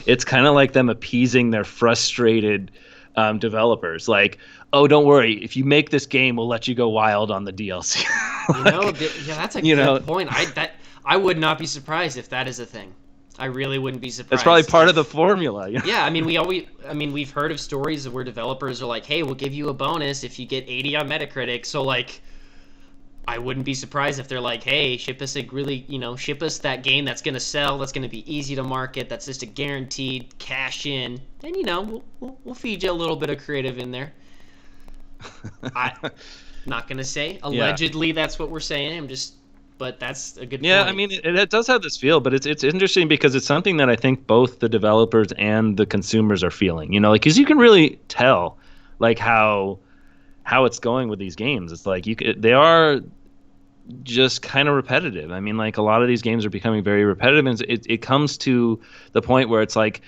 B: it's kind of like them appeasing their frustrated developers. Like, oh, don't worry, if you make this game, we'll let you go wild on the DLC.
A: That's a good point. I would not be surprised if that is a thing. I really wouldn't be surprised.
B: That's probably part of the formula.
A: Yeah, we've heard of stories where developers are like, hey, we'll give you a bonus if you get 80 on Metacritic. So like, I wouldn't be surprised if they're like, hey, ship us that game that's going to sell, that's going to be easy to market, that's just a guaranteed cash in, and we'll feed you a little bit of creative in there. I'm not going to say allegedly that's what we're saying. But that's a good point.
B: Yeah, I mean, it does have this feel, but it's interesting because it's something that I think both the developers and the consumers are feeling. Because you can really tell, like how it's going with these games. It's like just kind of repetitive. I mean, like a lot of these games are becoming very repetitive, and it comes to the point where it's like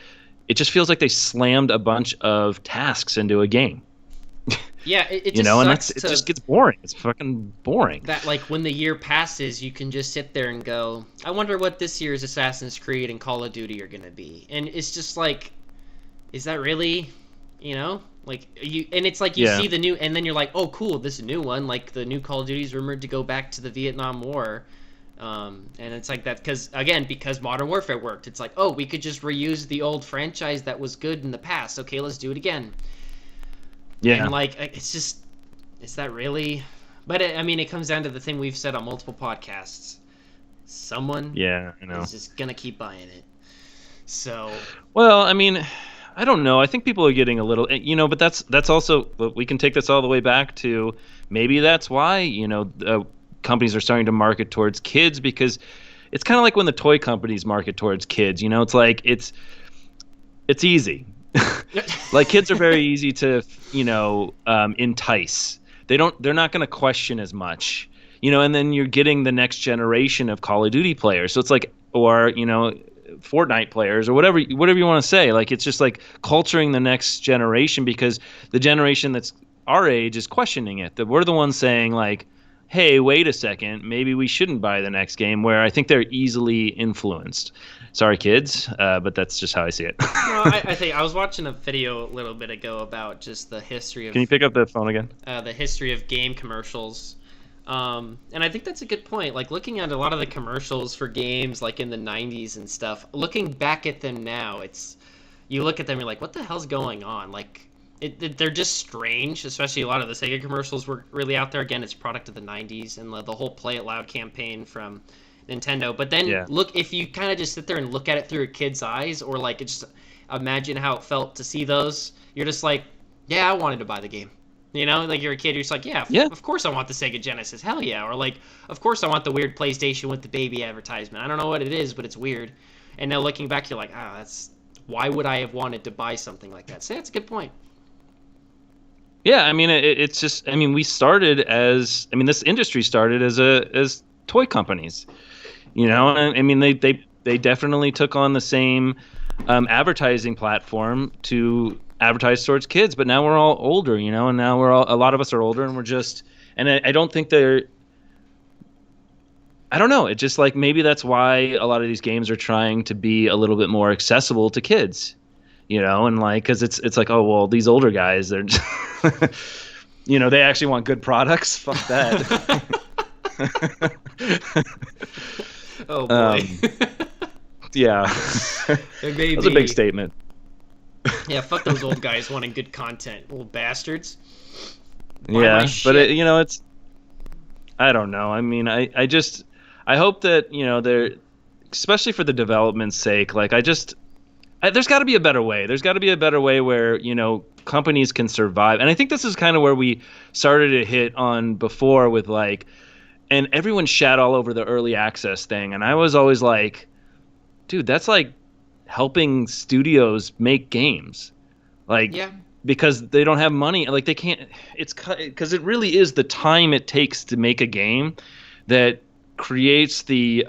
B: it just feels like they slammed a bunch of tasks into a game.
A: Yeah, it
B: you
A: just
B: know, and
A: sucks
B: it just gets boring. It's fucking boring.
A: that like when the year passes, you can just sit there and go, I wonder what this year's Assassin's Creed and Call of Duty are gonna be, and it's just like, is that really, you know? Like you, and it's like you
B: Yeah.
A: see the new, and then you're like, oh, cool, this new one, like the new Call of Duty is rumored to go back to the Vietnam War, and it's like that because Modern Warfare worked. It's like, oh, we could just reuse the old franchise that was good in the past. Okay, let's do it again.
B: Yeah.
A: And like, it's just, is that really? But I mean, it comes down to the thing we've said on multiple podcasts. Someone,
B: Yeah, I know.
A: is just gonna keep buying it. So,
B: Well, I mean, I don't know. I think people are getting a little, but that's also, we can take this all the way back to maybe that's why, companies are starting to market towards kids, because it's kind of like when the toy companies market towards kids. It's like it's easy. Like kids are very easy to, entice. They're not going to question as much, and then you're getting the next generation of Call of Duty players. So it's like, or, Fortnite players or whatever you want to say. Like, it's just like culturing the next generation, because the generation that's our age is questioning it. That we're the ones saying like, hey, wait a second, maybe we shouldn't buy the next game, where I think they're easily influenced. Sorry, kids, but that's just how I see it.
A: no, I think I was watching a video a little bit ago about just the history of.
B: Can you pick up the phone again?
A: The history of game commercials. And I think that's a good point. Like looking at a lot of the commercials for games like in the 90s and stuff, looking back at them now, you look at them, you're like, what the hell's going on? Like, they're just strange, especially a lot of the Sega commercials were really out there. Again, it's a product of the 90s and the whole Play It Loud campaign from Nintendo. But then look, if you kind of just sit there and look at it through a kid's eyes, or like just imagine how it felt to see those, you're just like, yeah, I wanted to buy the game. Like you're a kid, you're just like, yeah, of course I want the Sega Genesis, hell yeah. Or like, of course I want the weird PlayStation with the baby advertisement. I don't know what it is, but it's weird. And now looking back, you're like, why would I have wanted to buy something like that? So that's a good point.
B: Yeah, I mean, it's just, I mean, this industry started as toy companies, and I mean, they definitely took on the same advertising platform to advertise towards kids, but now we're all older, and now a lot of us are older, and we're just, and I don't think I don't know, it's just like maybe that's why a lot of these games are trying to be a little bit more accessible to kids, and like, because it's like, oh well, these older guys, they're just they actually want good products. Fuck that.
A: Oh boy.
B: Yeah.
A: That
B: was a big statement.
A: Yeah, fuck those old guys wanting good content, little bastards.
B: Yeah, but it's, I don't know. I mean, I hope that they're, especially for the development's sake. Like, there's got to be a better way. There's got to be a better way where companies can survive. And I think this is kind of where we started to hit on before with like, and everyone shat all over the early access thing, and I was always like, dude, that's like helping studios make games, like, because they don't have money, like they can't, it's because it really is the time it takes to make a game that creates the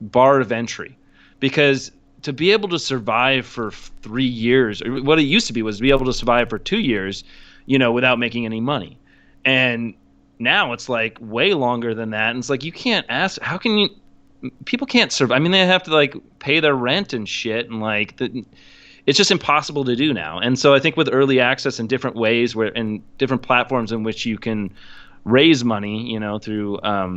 B: bar of entry. Because to be able to survive for 3 years, or what it used to be was to be able to survive for 2 years, without making any money, and now it's like way longer than that, and it's like, you can't ask, how can you, people can't survive. I mean, they have to like pay their rent and shit, and like it's just impossible to do now. And so I think with early access and different ways and different platforms in which you can raise money, through I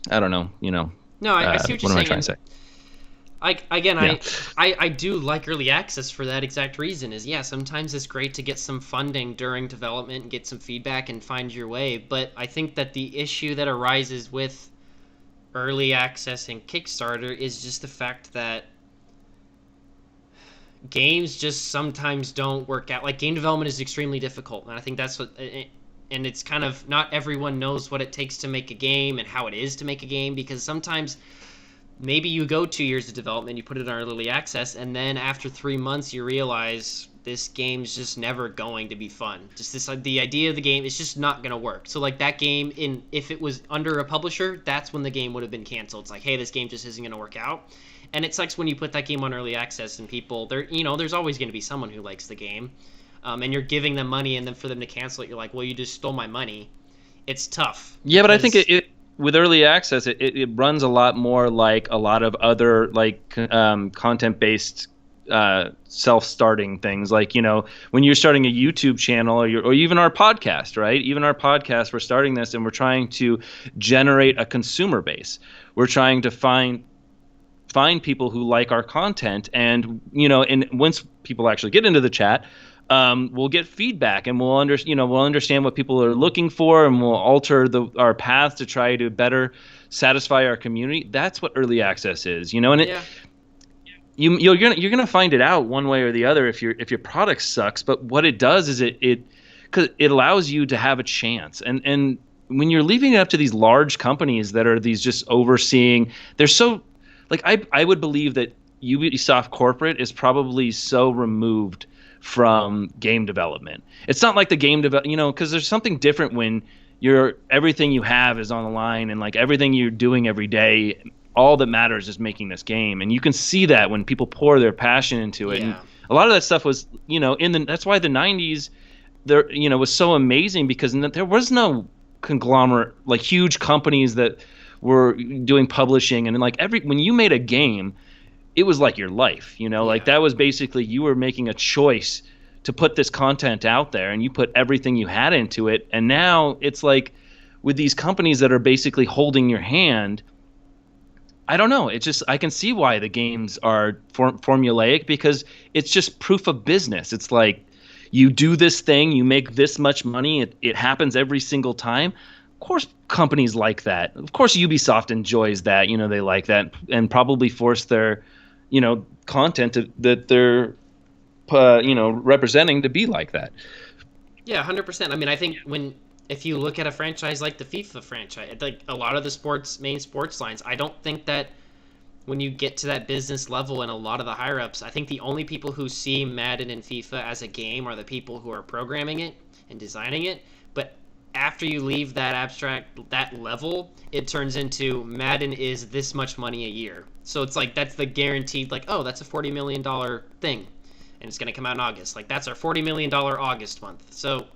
B: don't know,
A: No, I see what you're saying.
B: Am I trying to say?
A: I do like early access for that exact reason. Sometimes it's great to get some funding during development and get some feedback and find your way. But I think that the issue that arises with early access and Kickstarter is just the fact that games just sometimes don't work out. Like, game development is extremely difficult, and I think that's what, and it's kind of, not everyone knows what it takes to make a game and how it is to make a game, because sometimes maybe you go 2 years of development, you put it on early access, and then after 3 months you realize this game's just never going to be fun. Just this, the idea of the game is just not going to work. So like that game, if it was under a publisher, that's when the game would have been canceled. It's like, hey, this game just isn't going to work out. And it sucks when you put that game on early access and people, there's always going to be someone who likes the game, and you're giving them money, and then for them to cancel it, you're like, well, you just stole my money. It's tough.
B: Yeah, but I think it with early access, it runs a lot more like a lot of other like content-based self-starting things. Like, when you're starting a YouTube channel or even our podcast, right? Even our podcast, we're starting this and we're trying to generate a consumer base. We're trying to find people who like our content, and and once people actually get into the chat, we'll get feedback, and we'll understand what people are looking for, and we'll alter our path to try to better satisfy our community. That's what early access is, and you're gonna find it out one way or the other if your product sucks. But what it does is it allows you to have a chance, and when you're leaving it up to these large companies that are these just overseeing, they're so like I would believe that Ubisoft corporate is probably so removed from game development. It's not like the game because there's something different when everything you have is on the line, and like everything you're doing every day, all that matters is making this game. And you can see that when people pour their passion into it. Yeah. And a lot of that stuff was, that's why the 90s there, was so amazing, because there was no conglomerate, like huge companies that were doing publishing, and like when you made a game, it was like your life, like that was basically, you were making a choice to put this content out there, and you put everything you had into it. And now it's like with these companies that are basically holding your hand, I don't know. It's just, I can see why the games are formulaic, because it's just proof of business. It's like, you do this thing, you make this much money, it happens every single time. Of course, companies like that. Of course, Ubisoft enjoys that. They like that, and probably force their, content that they're, representing to be like that.
A: Yeah, 100%. I mean, I think if you look at a franchise like the FIFA franchise, like a lot of the main sports lines, I don't think that when you get to that business level and a lot of the higher ups, I think the only people who see Madden and FIFA as a game are the people who are programming it and designing it. But after you leave that level, it turns into Madden is this much money a year. So it's like, that's the guaranteed, like, oh, that's a $40 million thing, and it's going to come out in August. Like, that's our $40 million August month. So,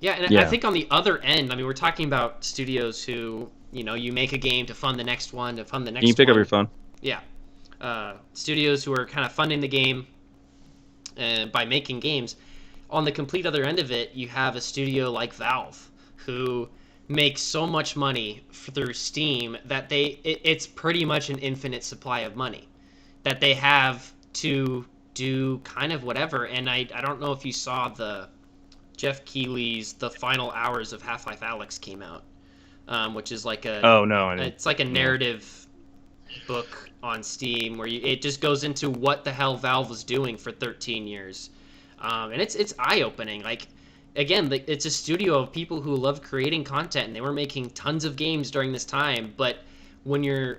A: I think on the other end, I mean, we're talking about studios who, you make a game to fund the next one, Can you
B: pick up your phone?
A: Yeah. Studios who are kind of funding the game by making games. On the complete other end of it, you have a studio like Valve, who makes so much money through Steam that it's pretty much an infinite supply of money that they have to do kind of whatever. And I don't know if you saw the Jeff Keighley's The Final Hours of Half-Life Alyx came out, which is like it's like a narrative book on Steam where it just goes into what the hell Valve was doing for 13 years. And it's eye-opening. Like, again, it's a studio of people who love creating content, and they were making tons of games during this time. But when you're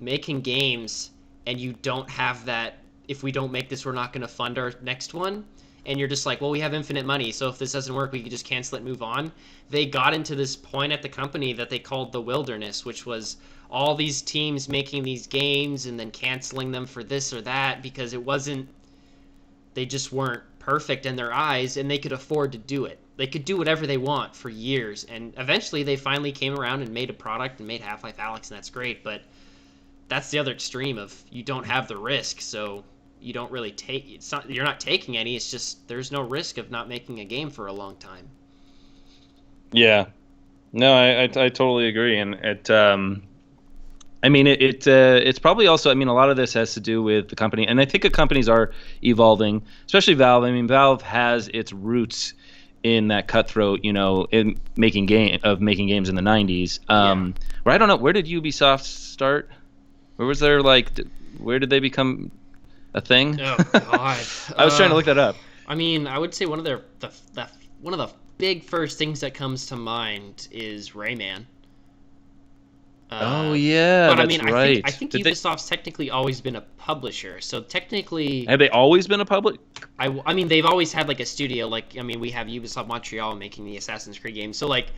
A: making games and you don't have that, if we don't make this, we're not going to fund our next one, and you're just like, well, we have infinite money, so if this doesn't work, we can just cancel it and move on. They got into this point at the company that they called the wilderness, which was all these teams making these games and then canceling them for this or that because they just weren't perfect in their eyes, and they could afford to do it. They could do whatever they want for years, and eventually they finally came around and made a product and made Half-Life Alyx, and that's great. But that's the other extreme of, you don't have the risk, so you don't really you're not taking any. It's just, there's no risk of not making a game for a long time.
B: Yeah, no, I totally agree, and it's probably also, a lot of this has to do with the company, and I think the companies are evolving, especially Valve. Valve has its roots in that cutthroat, in making games in the 90s. Where I don't know, where did Ubisoft start? Where was there where did they become a thing? Oh God, I was trying to look that up.
A: I would say one of the big first things that comes to mind is Rayman.
B: Oh yeah,
A: But I
B: that's
A: mean, I
B: right.
A: think
B: Did they
A: Ubisoft's technically always been a publisher. So technically,
B: have they always been a public?
A: I mean, they've always had like a studio. Like, I mean, we have Ubisoft Montreal making the Assassin's Creed games. So like,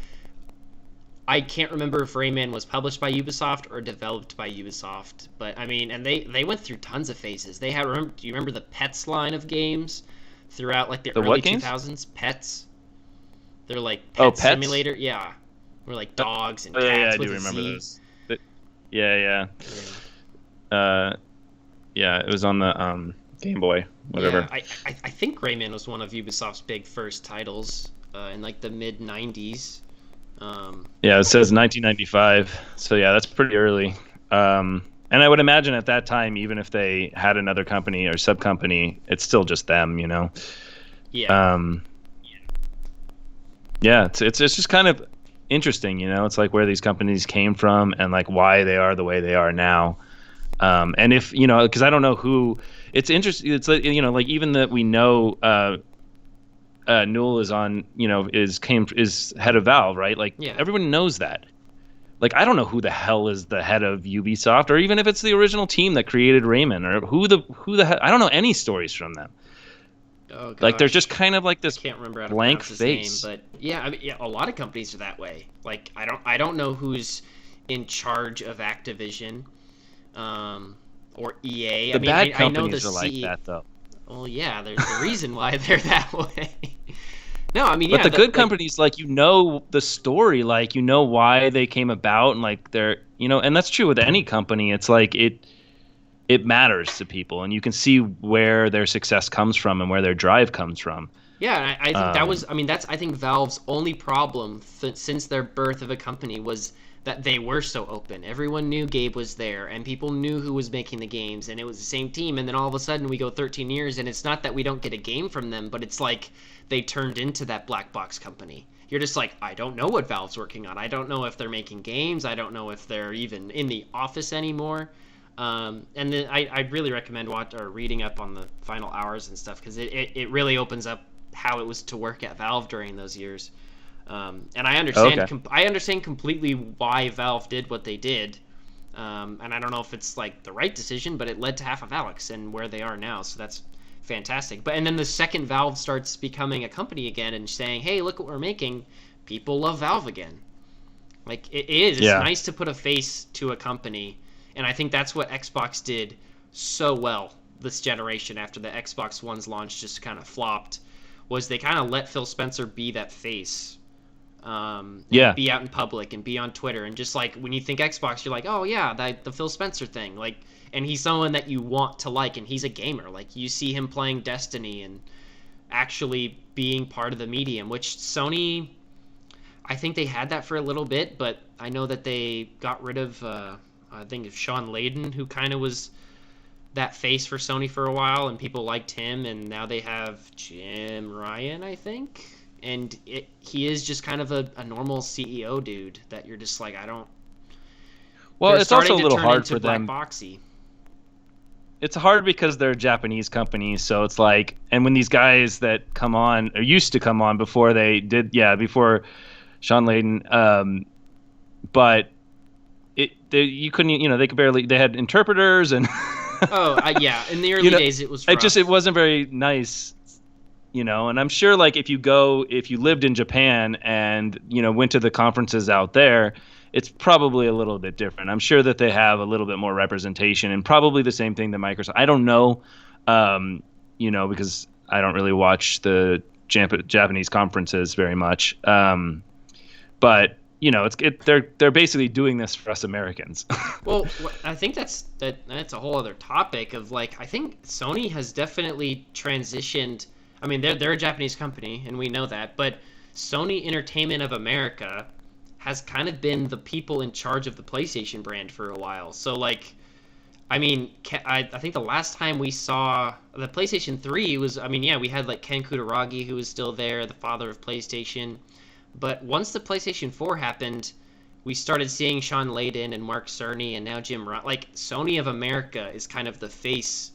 A: I can't remember if Rayman was published by Ubisoft or developed by Ubisoft. But I mean, and they went through tons of phases. They had, do you remember the Pets line of games throughout like the
B: The
A: early
B: what games?
A: 2000s? Pets. They're like
B: Oh,
A: Pet
B: Pets.
A: Simulator. Yeah, where like dogs and
B: Oh yeah,
A: cats
B: I
A: with
B: do
A: a
B: remember
A: Z.
B: those. Yeah,
A: Yeah.
B: yeah. Yeah, it was on the Game Boy, whatever.
A: Yeah, I think Rayman was one of Ubisoft's big first titles in like the mid '90s.
B: Yeah, it says 1995. So yeah, that's pretty early. And I would imagine at that time, even if they had another company or sub company, it's still just them, you know.
A: Yeah.
B: Yeah, it's just kind of interesting, you know. It's like where these companies came from and like why they are the way they are now. And if you know, because I don't know who. It's interesting. It's like, you know, like even that we know Newell is on, you know, is head of Valve, right? Like
A: Yeah.
B: everyone knows that. Like I don't know who the hell is the head of Ubisoft, or even if it's the original team that created Rayman, or who the hell. I don't know any stories from them.
A: Oh gosh.
B: Like there's just kind of like this
A: I can't remember how to
B: blank
A: pronounce his
B: face.
A: name, but yeah, I mean, yeah, a lot of companies are that way. Like I don't know who's in charge of Activision, or EA.
B: The bad
A: I know the
B: companies are like
A: CE
B: that though.
A: Well, yeah, there's a reason why they're that way. No, I mean,
B: But
A: yeah,
B: the good
A: like,
B: companies, like, you know the story, like, you know why they came about, and like they're, you know, and that's true with any company. It's like it matters to people, and you can see where their success comes from and where their drive comes from.
A: yeah, I think that was. I mean, that's I think Valve's only problem since their birth of a company was that they were so open. Everyone knew Gabe was there, and people knew who was making the games, and it was the same team. And then all of a sudden, we go 13 years, and it's not that we don't get a game from them, but it's like they turned into that black box company. You're just like, I don't know what Valve's working on. I don't know if they're making games. I don't know if they're even in the office anymore. And then I'd really recommend reading up on the final hours and stuff, because it really opens up how it was to work at Valve during those years. And I understand I understand completely why Valve did what they did. And I don't know if it's like the right decision, but it led to half of Alex and where they are now. So that's fantastic. And then the second Valve starts becoming a company again and saying, "Hey, look what we're making," people love Valve again. Like it is. It's nice to put a face to a company, and I think that's what Xbox did so well this generation after the Xbox One's launch just kind of flopped. Was they kind of let Phil Spencer be that face. Be out in public and be on Twitter, and just like when you think Xbox, you're like, oh yeah, the Phil Spencer thing, like, and he's someone that you want to like, and he's a gamer. Like you see him playing Destiny and actually being part of the medium, which Sony, I think they had that for a little bit, but I know that they got rid of I think of Sean Layden, who kind of was that face for Sony for a while, and people liked him, and now they have Jim Ryan, I think. And he is just kind of a normal CEO dude that you're just like, I don't.
B: Well, it's also a little hard for
A: black
B: them.
A: Boxy.
B: It's hard because they're a Japanese company, so it's like, and when these guys that come on or used to come on before they did, before Sean Layden, but you couldn't, you know, they could barely. They had interpreters and.
A: In the early days it was rough.
B: It wasn't very nice. You know, and I'm sure like if you lived in Japan and, you know, went to the conferences out there, it's probably a little bit different. I'm sure that they have a little bit more representation, and probably the same thing that Microsoft. I don't know, you know, because I don't really watch the Japanese conferences very much. But you know, they're basically doing this for us Americans.
A: Well, I think that's a whole other topic of like, I think Sony has definitely transitioned. I mean, they're a Japanese company, and we know that, but Sony Entertainment of America has kind of been the people in charge of the PlayStation brand for a while. So, like, I mean, I think the last time we saw the PlayStation 3 was, I mean, yeah, we had, like, Ken Kutaragi, who was still there, the father of PlayStation. But once the PlayStation 4 happened, we started seeing Sean Layden and Mark Cerny and now Jim Ryan. Like, Sony of America is kind of the face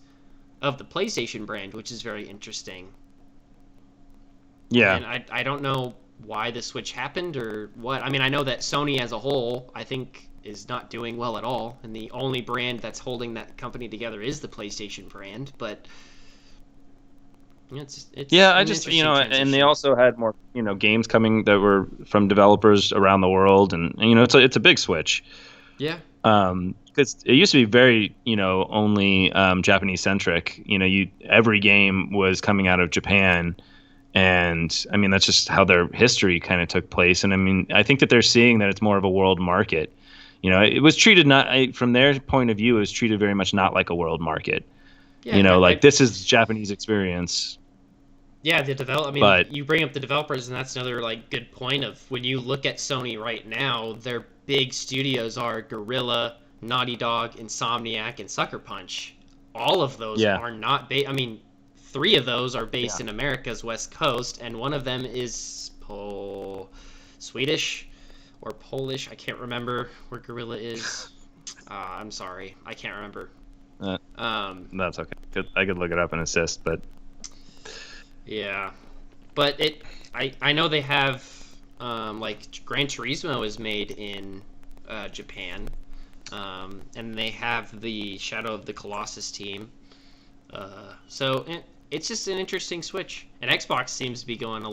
A: of the PlayStation brand, which is very interesting.
B: Yeah.
A: And I don't know why the switch happened or what. I mean, I know that Sony as a whole, I think is not doing well at all, and the only brand that's holding that company together is the PlayStation brand. But it's
B: yeah, I just and they also had more games coming that were from developers around the world, and it's a big switch.
A: Yeah.
B: Because it used to be very only Japanese centric. Every game was coming out of Japan. And I mean, that's just how their history kind of took place. And I mean, I think that they're seeing that it's more of a world market. It was treated from their point of view, it was treated very much not like a world market. Yeah, this is Japanese experience.
A: Yeah, but you bring up the developers, and that's another good point of when you look at Sony right now, their big studios are Guerrilla, Naughty Dog, Insomniac, and Sucker Punch. All of those are not three of those are based in America's West Coast, and one of them is Swedish or Polish. I can't remember where Guerrilla is. I'm sorry, I can't remember.
B: That's okay. I could look it up and assist, but
A: yeah, but I know they have Gran Turismo is made in Japan, and they have the Shadow of the Colossus team. So it's just an interesting switch. And Xbox seems to be going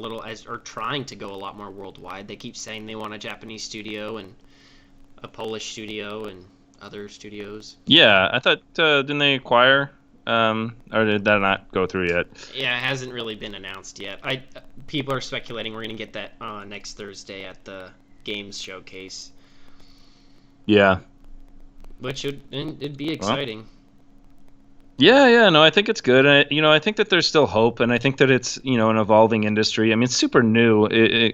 A: trying to go a lot more worldwide. They keep saying they want a Japanese studio and a Polish studio and other studios.
B: Yeah, I thought didn't they acquire? Or did that not go through yet?
A: Yeah, it hasn't really been announced yet. People are speculating we're gonna get that next Thursday at the Games Showcase.
B: Yeah.
A: Which it'd be exciting. Well,
B: yeah, no, I think it's good. I think that there's still hope, and I think that it's, an evolving industry. I mean, it's super new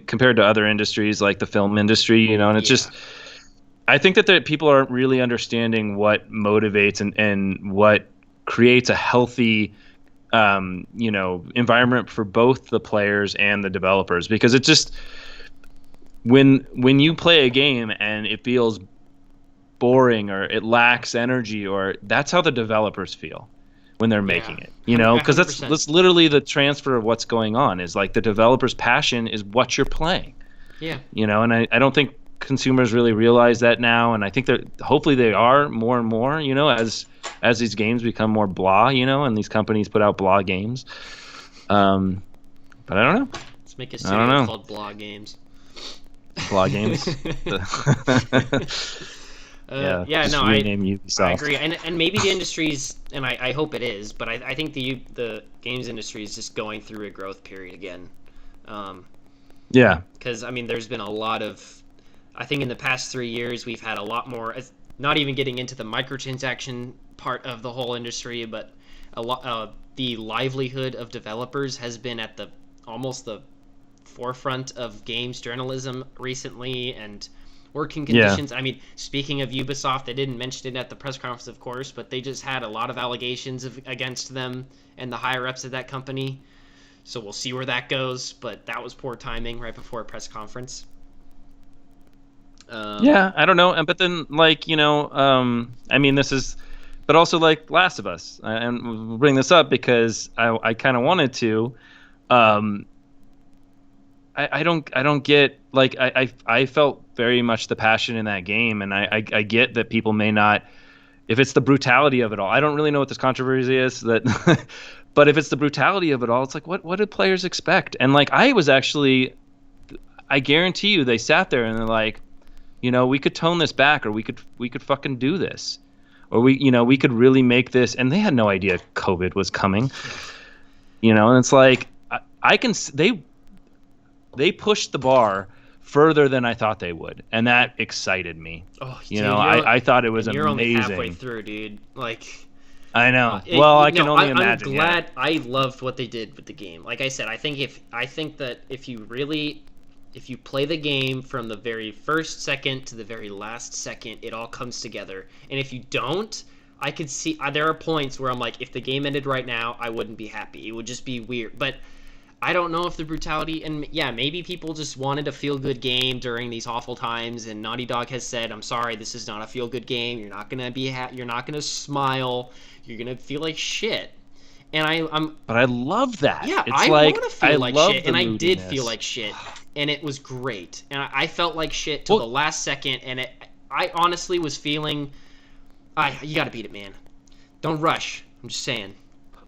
B: compared to other industries like the film industry, and it's just, I think that people aren't really understanding what motivates and what creates a healthy, environment for both the players and the developers, because it just, when you play a game and it feels boring or it lacks energy, or that's how the developers feel when they're making it, because that's literally the transfer of what's going on is the developer's passion is what you're playing.
A: Yeah.
B: And I don't think consumers really realize that now, and I think that hopefully they are more and more, as these games become more blah, and these companies put out blah games. But I don't know.
A: Let's make a studio called Blah Games.
B: Blah Games.
A: No,
B: rename Ubisoft.
A: I agree, and maybe the industry's, and I hope it is, but I think the games industry is just going through a growth period again.
B: Yeah.
A: Because there's been a lot of, I think in the past 3 years we've had a lot more. Not even getting into the microtransaction part of the whole industry, but the livelihood of developers has been at almost the forefront of games journalism recently, and working conditions. Yeah. Speaking of Ubisoft, they didn't mention it at the press conference, of course, but they just had a lot of allegations against them and the higher-ups of that company. So we'll see where that goes, but that was poor timing right before a press conference.
B: Yeah, I don't know. But then, this is... But also, Last of Us. And we'll bring this up because I kind of wanted to... I don't get I felt very much the passion in that game, and I get that people may not, if it's the brutality of it all. I don't really know what this controversy is that, but if it's the brutality of it all, it's what did players expect? And I guarantee you they sat there and they're we could tone this back, or we could fucking do this, or we could really make this, and they had no idea COVID was coming, and it's they pushed the bar further than I thought they would, and that excited me.
A: Oh, dude,
B: I thought it was amazing.
A: You're only halfway through, dude.
B: I know. I can only imagine.
A: I'm glad. I loved what they did with the game. Like I said, I think that if you play the game from the very first second to the very last second, it all comes together. And if you don't, I could see there are points where I'm if the game ended right now, I wouldn't be happy. It would just be weird. But I don't know if the brutality, and yeah, maybe people just wanted a feel-good game during these awful times, and Naughty Dog has said, I'm sorry, this is not a feel-good game. You're not gonna be you're not gonna smile. You're gonna feel like shit. And
B: But I love that.
A: Yeah, I want to feel like shit, and I did feel like shit, and it was great. And I felt like shit till the last second, and I honestly was feeling, you got to beat it, man. Don't rush. I'm just saying.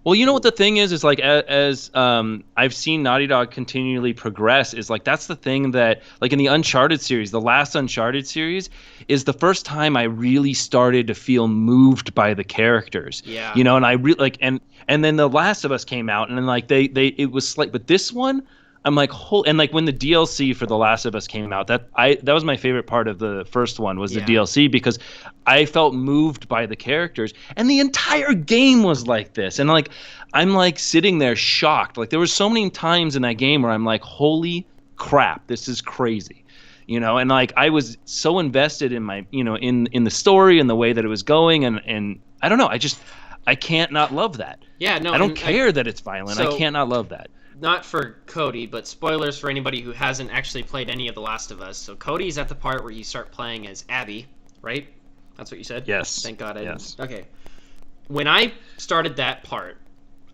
B: Well, you know what the thing is like as I've seen Naughty Dog continually progress is like that's the thing that like in the Uncharted series, the last Uncharted series is the first time I really started to feel moved by the characters.
A: Yeah.
B: You know, and I really like and then The Last of Us came out and then like they it was slight, but this one I'm like and like when the DLC for The Last of Us came out, that was my favorite part of the first one was the DLC because I felt moved by the characters and the entire game was like this. And like I'm like sitting there shocked. Like there was so many times in that game where I'm like, holy crap, this is crazy. You know, and like I was so invested in my, you know, in the story and the way that it was going and I don't know, I can't not love that.
A: Yeah, no.
B: I don't care that it's violent. I can't not love that.
A: Not for Cody, but spoilers for anybody who hasn't actually played any of The Last of Us. So Cody's at the part where you start playing as Abby, right? That's what you said?
B: Yes.
A: Thank God I
B: didn't.
A: Okay. When I started that part,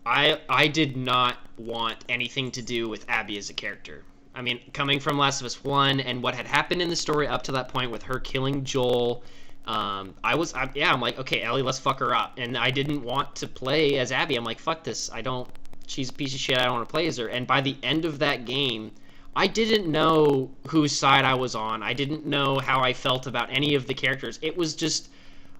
A: I did not want anything to do with Abby as a character. I mean, coming from Last of Us 1 and what had happened in the story up to that point with her killing Joel, I'm like, okay, Ellie, let's fuck her up. And I didn't want to play as Abby. I'm like, fuck this. She's a piece of shit. I don't want to play as her. And by the end of that game, I didn't know whose side I was on. I didn't know how I felt about any of the characters. It was just,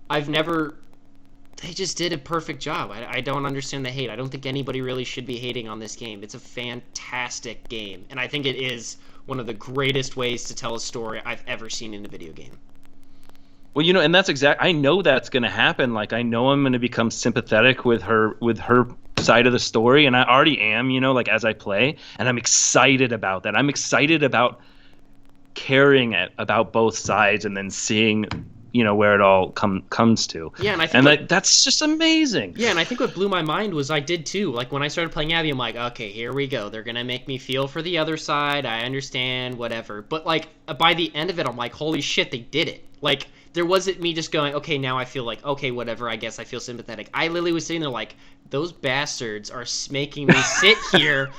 A: they just did a perfect job. I don't understand the hate. I don't think anybody really should be hating on this game. It's a fantastic game. And I think it is one of the greatest ways to tell a story I've ever seen in a video game.
B: Well, you know, and I know that's going to happen. Like, I know I'm going to become sympathetic with her side of the story, and I already am, you know, like as I play, and I'm excited about that. I'm excited about caring about both sides and then seeing, you know, where it all comes to.
A: Yeah, and I think
B: that's just amazing.
A: Yeah, and I think what blew my mind was I did too. Like when I started playing Abby, I'm like, okay, here we go. They're gonna make me feel for the other side. I understand, whatever. But like by the end of it, I'm like, holy shit, they did it. Like there wasn't me just going, okay, now I feel like, okay, whatever, I guess I feel sympathetic. I literally was sitting there like, those bastards are making me sit here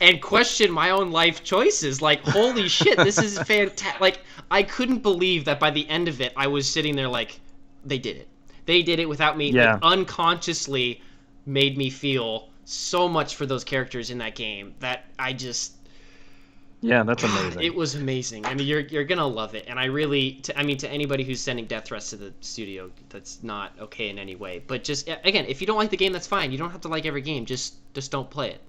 A: and question my own life choices. Like, holy shit, this is fantastic. Like, I couldn't believe that by the end of it, I was sitting there like, they did it. They did it without me.
B: Yeah.
A: Like, unconsciously made me feel so much for those characters in that game that I just...
B: Yeah, that's amazing.
A: It was amazing. I mean, you're gonna love it, and I really, to anybody who's sending death threats to the studio, that's not okay in any way. But just again, if you don't like the game, that's fine. You don't have to like every game. Just don't play it.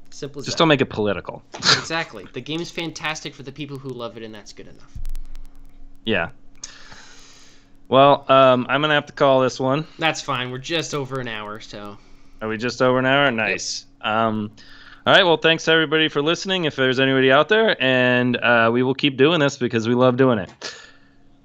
A: Simple as that.
B: Just don't make it political.
A: Exactly. The game is fantastic for the people who love it, and that's good enough.
B: Yeah. Well, I'm gonna have to call this one.
A: That's fine. We're just over an hour, so.
B: Are we just over an hour? Nice. Yep. All right, well, thanks everybody for listening, if there's anybody out there, and we will keep doing this because we love doing it.